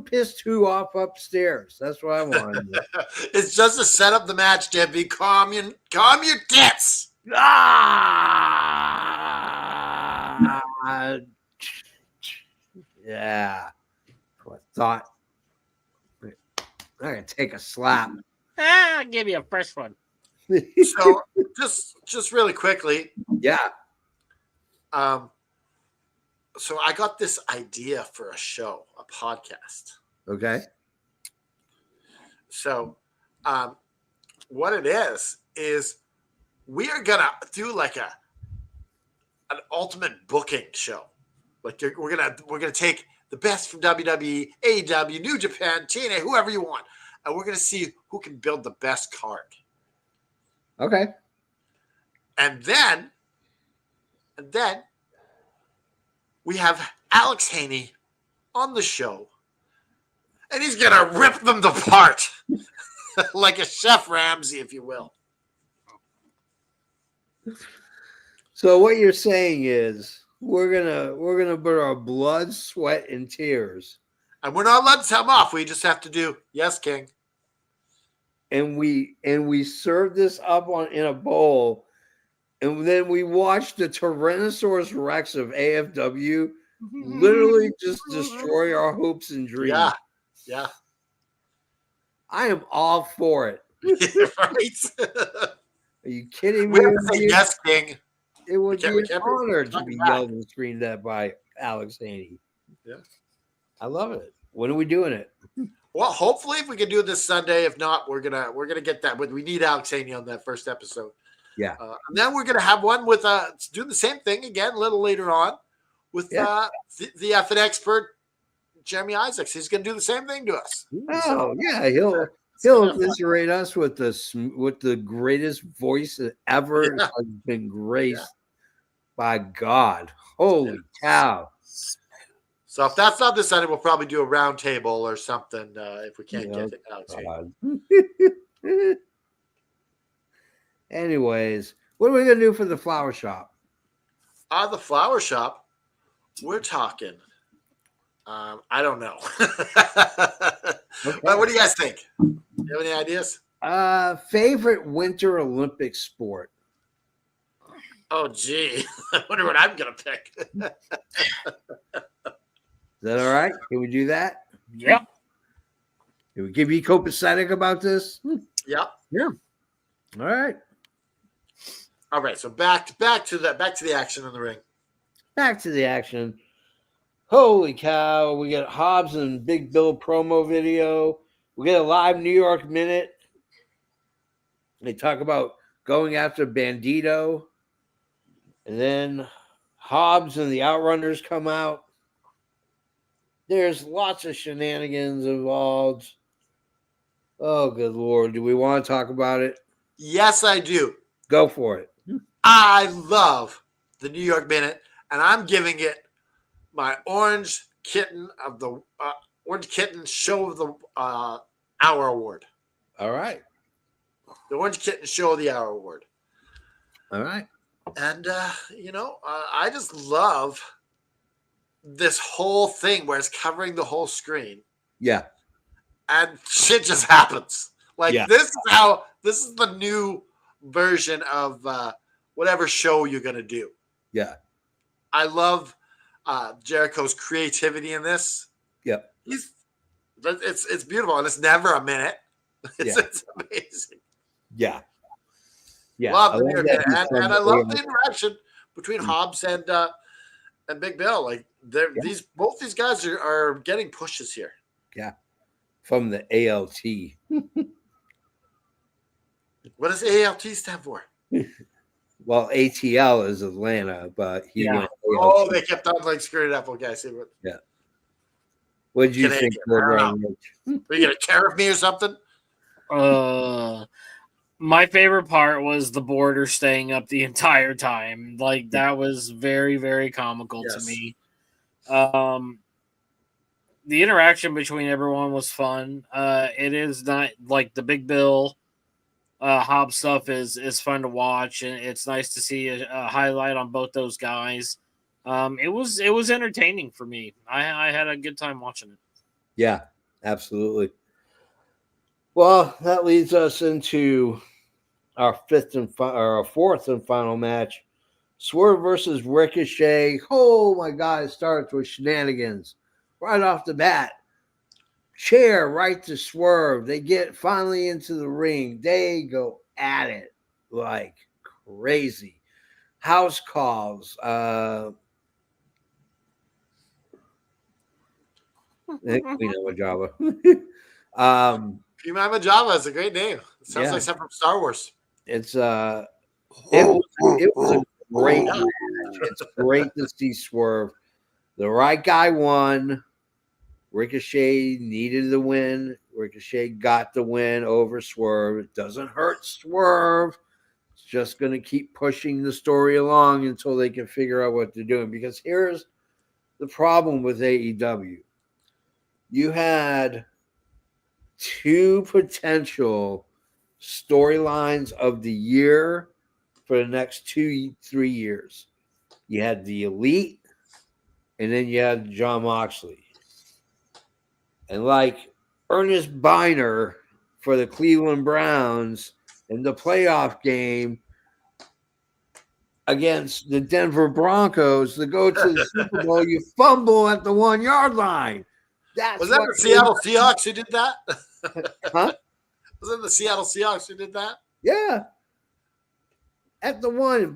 pissed who off upstairs? That's what I want. It's just to set up the match, Debbie. Calm your tits. Yeah. thought, I'm gonna take a slap. I'll give you a fresh one. So just really quickly, Yeah. So I got this idea for a show, a podcast. Okay. So, what it is we are gonna do like an ultimate booking show. Like we're gonna take the best from WWE, AEW, New Japan, TNA, whoever you want, and we're gonna see who can build the best card. Okay. And then we have Alex Haney on the show, and he's gonna rip them apart like a Chef Ramsay, if you will. So what you're saying is we're gonna put our blood, sweat, and tears, And we're not allowed to tell him off. We just have to do yes, King. and we serve this up in a bowl, and then we watch the Tyrannosaurus Rex of AFW literally just destroy our hopes and dreams. Yeah. I am all for it. Right. Are you kidding We me? have to say yes, King. It would be we an can't honor be to be back. yelled and screamed at by Alex Haney. Yeah. I love it. When are we doing it? Well, hopefully, if we can do it this Sunday. If not, we're gonna get that. But we need Alex Haney on that first episode. Yeah. And then we're gonna have one with doing the same thing again a little later on with the effing expert Jeremy Isaacs. He's gonna do the same thing to us. Oh yeah, he'll eviscerate us with the greatest voice that ever has been graced by God. Holy cow! So if that's not this Sunday, we'll probably do a round table or something if we can't get Alex Haney. Anyways, what are we gonna do for the flower shop? The flower shop, we're talking. I don't know. Okay. But what do you guys think? Do you have any ideas? Favorite Winter Olympic sport? Oh, gee. I wonder what I'm going to pick. Is that all right? Can we do that? Yep. Can we be copacetic about this? Yep. Yeah. All right. All right. So back to the action in the ring. Back to the action. Holy cow. We got Hobbs and Big Bill promo video. We get a live New York minute. They talk about going after Bandito. And then Hobbs and the Outrunners come out. There's lots of shenanigans involved. Oh, good Lord. Do we want to talk about it? Yes, I do. Go for it. I love the New York Minute, and I'm giving it my Orange Kitten Show of the Hour Award. All right. The Orange Kitten Show of the Hour Award. All right. And, I just love this whole thing where it's covering the whole screen. Yeah. And shit just happens. Like, Yeah. this is the new version of whatever show you're going to do. Yeah. I love Jericho's creativity in this. Yep. It's beautiful, and it's never a minute. It's amazing. Yeah. Yeah. Love I the love New York that Minute, he's and I from love the- the interaction between Hobbs and Big Bill. Like both these guys are getting pushes here. Yeah. From the ALT. What does ALT stand for? Well, ATL is Atlanta, but he went ALT. Oh, they kept on like screwing it up. Okay, I see what. Yeah. What did you Canadian. think? I don't Brown know. Rich? Are you gonna tariff me or something? My favorite part was the border staying up the entire time. Like, that was very, very comical to me. The interaction between everyone was fun. It is not like the Big Bill Hobbs stuff is fun to watch, and it's nice to see a highlight on both those guys. It was entertaining for me. I had a good time watching it. Yeah, absolutely. Well, that leads us into our fourth and final match. Swerve versus Ricochet. Oh my God, it starts with shenanigans right off the bat. chair right to Swerve. They get finally into the ring. They go at it like crazy. House calls. Queen Amajava. Queen Amajava is a great name. It sounds Yeah. like something from Star Wars. It's it was a great match. It's great to see Swerve. The right guy won. Ricochet needed the win. Ricochet got the win over Swerve. It doesn't hurt Swerve. It's just going to keep pushing the story along until they can figure out what they're doing. Because here's the problem with AEW. You had two potential storylines of the year for the next 2-3 years. You had the Elite, and then you had John Moxley. And like Ernest Biner for the Cleveland Browns in the playoff game against the Denver Broncos to go to the Super Bowl, you fumble at the 1 yard line. Was that the Seattle Seahawks who did that? Huh? Was it the Seattle Seahawks who did that? Yeah. At the one,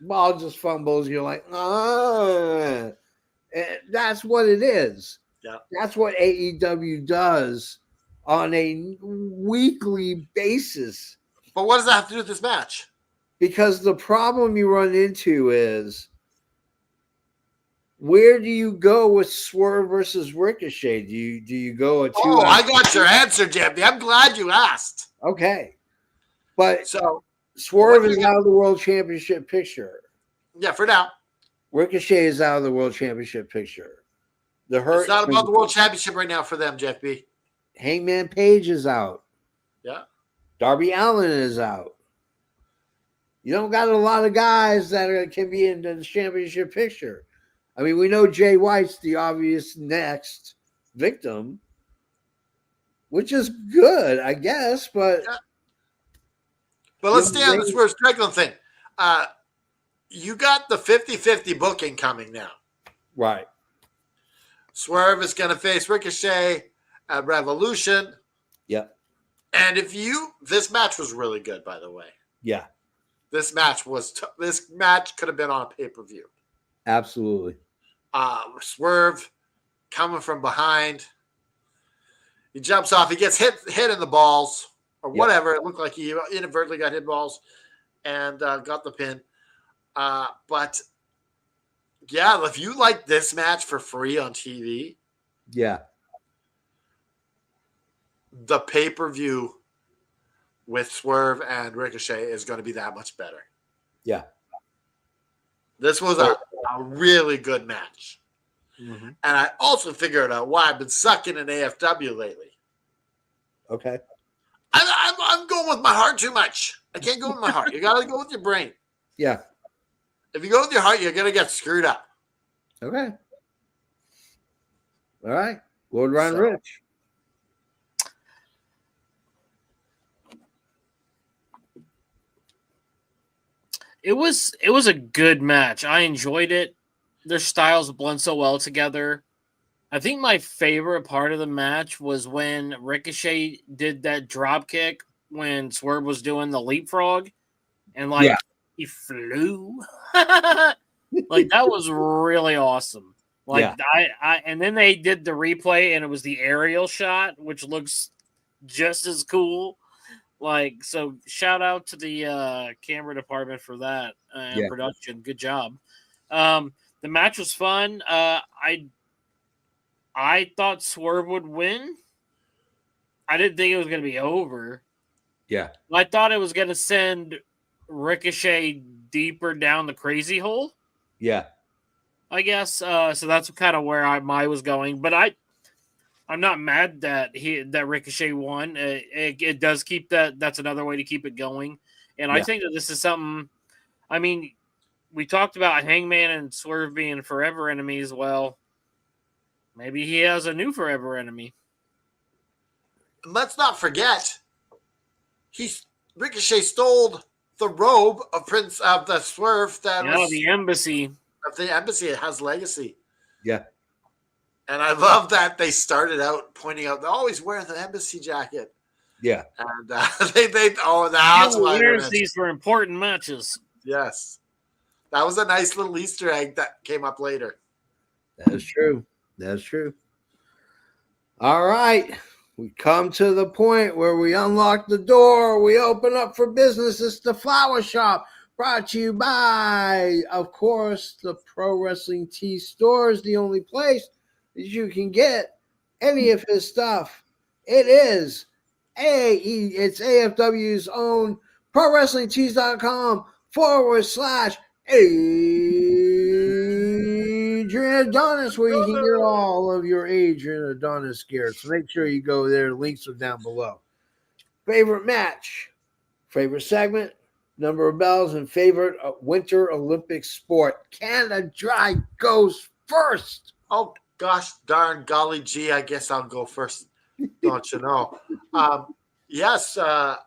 ball just fumbles. You're like, and that's what it is. Yeah. That's what AEW does on a weekly basis. But what does that have to do with this match? Because the problem you run into is, where do you go with Swerve versus Ricochet? Do you go a 2? Oh, I got your answer, Jimmy. I'm glad you asked. Okay. But So Swerve is out of the World Championship picture. yeah, for now. Ricochet is out of the World Championship picture. The Hurt. It's not about the World Championship right now for them, Jeff B. Hangman Page is out. Yeah. Darby Allin is out. You don't got a lot of guys that can be in the championship picture. I mean, we know Jay White's the obvious next victim, which is good, I guess. But yeah. But let's stay on the Swerve Strickland thing. You got the 50-50 booking coming now. Right. Swerve is going to face Ricochet at Revolution. Yep. And this match was really good, by the way. Yeah. This match could have been on a pay-per-view. Absolutely. Swerve coming from behind. He jumps off. He gets hit in the balls or whatever. It looked like he inadvertently got hit balls and got the pin. But yeah, if you like this match for free on TV, yeah, the pay-per-view with Swerve and Ricochet is going to be that much better. Yeah. This was a really good match. Mm-hmm. And I also figured out why I've been sucking in AFW lately. Okay. I'm going with my heart too much. I can't go with my heart. You got to go with your brain. Yeah. If you go with your heart, you're going to get screwed up. Okay. All right. Lord Ryan Rich. It was a good match. I enjoyed it. Their styles blend so well together. I think my favorite part of the match was when Ricochet did that drop kick when Swerve was doing the leapfrog, and he flew. Like that was really awesome. Like I and then they did the replay and it was the aerial shot, which looks just as cool. Like, so shout out to the camera department for that and production. Good job. The match was fun. I thought Swerve would win. I didn't think it was going to be over. Yeah. I thought it was going to send Ricochet deeper down the crazy hole. Yeah. I guess. So that's kind of where I was going. But I'm not mad that Ricochet won. It does keep that. That's another way to keep it going. And I think that this is something. I mean, we talked about Hangman and Swerve being forever enemies. Well, maybe he has a new forever enemy. Let's not forget, Ricochet stole the robe of Prince of the Swerve. The embassy. Of the embassy. It has legacy. Yeah. And I love that they started out pointing out they're always wearing the embassy jacket. Yeah. And they that's why wears these for important matches. Yes. That was a nice little Easter egg that came up later. That's true. That's true. All right. We come to the point where we unlock the door. We open up for business. It's the Flower Shop, brought to you by, of course, the Pro Wrestling Tee store is the only place that you can get any of his stuff. It is it's AFW's own ProWrestlingTees.com/Adrian Adonis, where you can get all of your Adrian Adonis gear. So make sure you go there. Links are down below. Favorite match, favorite segment, number of bells, and favorite Winter Olympic sport. Canada Dry goes first. Oh, gosh darn golly gee, I guess I'll go first. Don't you know? Yes, my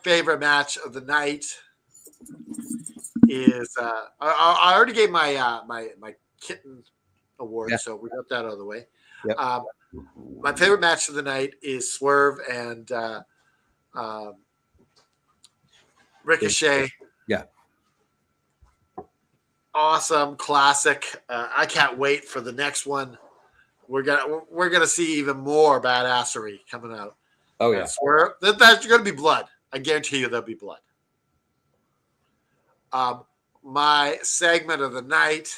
favorite match of the night is I already gave my my kitten award, so we got that out of the way. Yep. My favorite match of the night is Swerve and Ricochet. Yeah. Awesome, classic. I can't wait for the next one. We're gonna see even more badassery coming out. Oh yeah, Swerve. That's gonna be blood. I guarantee you there'll be blood. My segment of the night,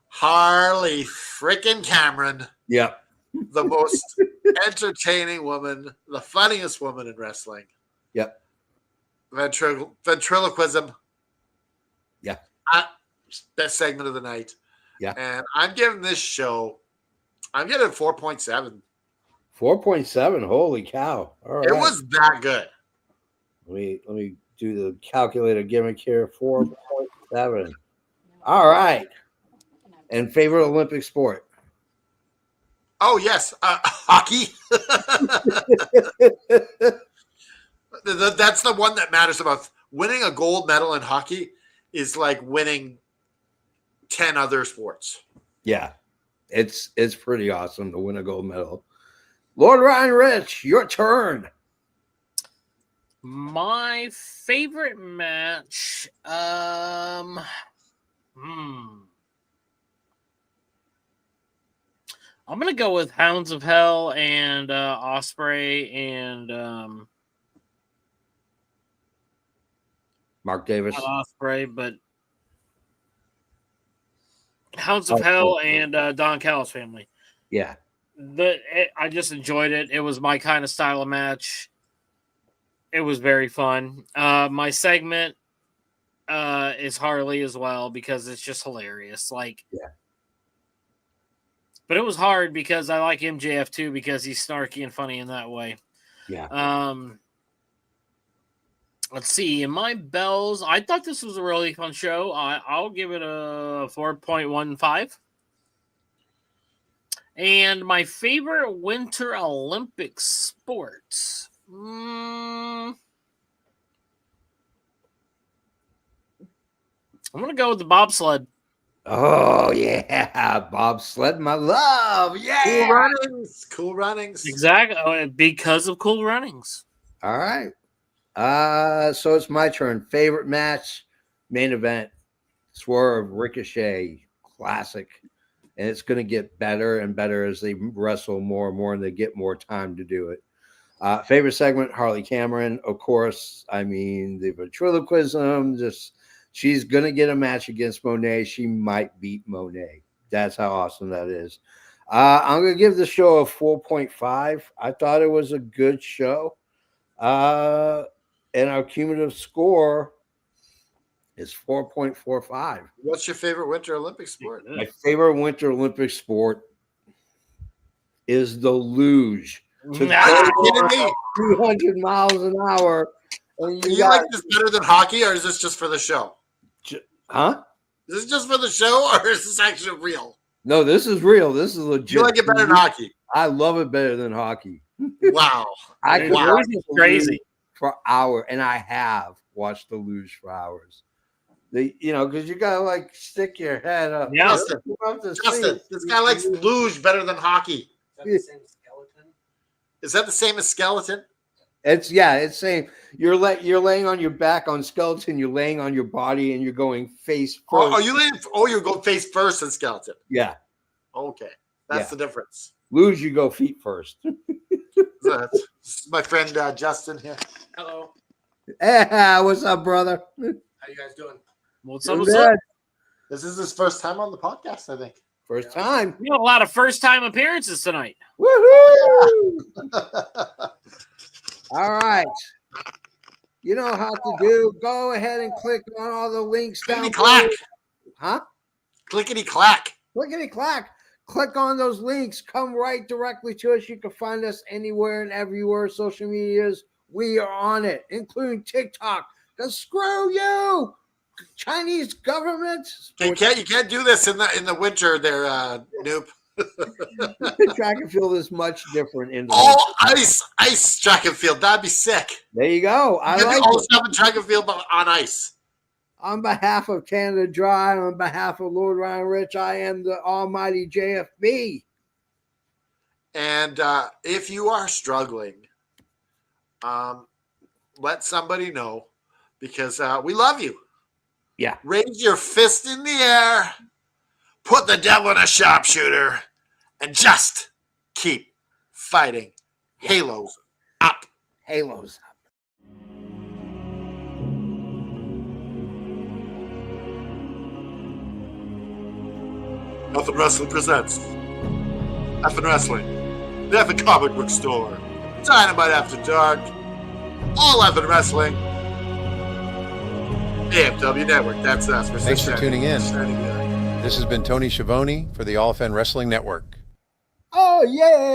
Harley frickin' Cameron. Yep. The most entertaining woman, the funniest woman in wrestling. Yep. Ventriloquism. Yeah. Best segment of the night. Yeah. And I'm giving this show, I'm getting 4.7. 4.7. Holy cow. All right. It was that good. Let me do the calculator gimmick here. 4.7. All right. And favorite Olympic sport. Oh, yes. Hockey. That's the one that matters about winning a gold medal in hockey is like winning 10 other sports. Yeah. It's pretty awesome to win a gold medal. Lord Ryan Rich, your turn. My favorite match, I'm gonna go with Hounds of Hell and Osprey and Mark Davis. not Osprey, but Hounds of Hell and Don Callis family. Yeah. I just enjoyed it. It was my kind of style of match. It was very fun. My segment is Harley as well because it's just hilarious. Yeah. But it was hard because I like MJF too because he's snarky and funny in that way. Yeah. Let's see. In my bells, I thought this was a really fun show. I'll give it a 4.15. And my favorite Winter Olympic sports. I'm going to go with the bobsled. Oh, yeah. Bobsled, my love. Yeah. Cool runnings. Exactly. Because of Cool Runnings. All right. So it's my turn. Favorite match, main event, Swerve, Ricochet, classic. And it's going to get better and better as they wrestle more and more and they get more time to do it. Favorite segment, Harley Cameron. Of course, I mean, the ventriloquism, she's going to get a match against Monet. She might beat Monet. That's how awesome that is. I'm going to give the show a 4.5. I thought it was a good show. And our cumulative score is 4.45. What's your favorite Winter Olympic sport? My favorite Winter Olympic sport is the luge. To go 200 miles an hour. And Do you like this better than hockey, or is this just for the show? Huh? Is this just for the show, or is this actually real? No, this is real. This is legit. You like it better than hockey? I love it better than hockey. Wow. I could watch Luge is crazy for hours, and I have watched the luge for hours. because you gotta like stick your head up. Yeah. Justin, Up the Justin, seat. this guy likes luge better than hockey. Is that the same as skeleton? It's same. You're laying on your back on skeleton. You're laying on your body, and you're going face first. Oh, you're going face first in skeleton. Yeah. Okay, that's the difference. Luge, you go feet first. That's my friend Justin here. Hello. Hey, what's up, brother? How you guys doing? What's Doing up? What's up? good. This is his first time on the podcast, I think. First time. We have a lot of first time appearances tonight. Woohoo! All right. You know how to do. Go ahead and click on all the links down Clickety clack. below. Huh? Clickety clack. Clickety clack. Click on those links. Come right directly to us. You can find us anywhere and everywhere. Social medias. We are on it, including TikTok. Because screw you, Chinese government. You can't do this in the winter there, noob. Track and field is much different in the All ice track and field. That'd be sick. There you go. I Give me like all it. stuff in track and field, but on ice. On behalf of Canada Dry, on behalf of Lord Ryan Rich, I am the almighty JFB. And if you are struggling, let somebody know, because we love you. Yeah. Raise your fist in the air, put the devil in a sharpshooter, and just keep fighting. Halos up. Halos up. Effin' Wrestling presents Effin' Wrestling, the Effin' Comic Book Store, Dynamite After Dark, All Effin' Wrestling, AFW Network. That's us. Thanks for tuning in. This has been Tony Schiavone for the All Fan Wrestling Network. Oh, yeah.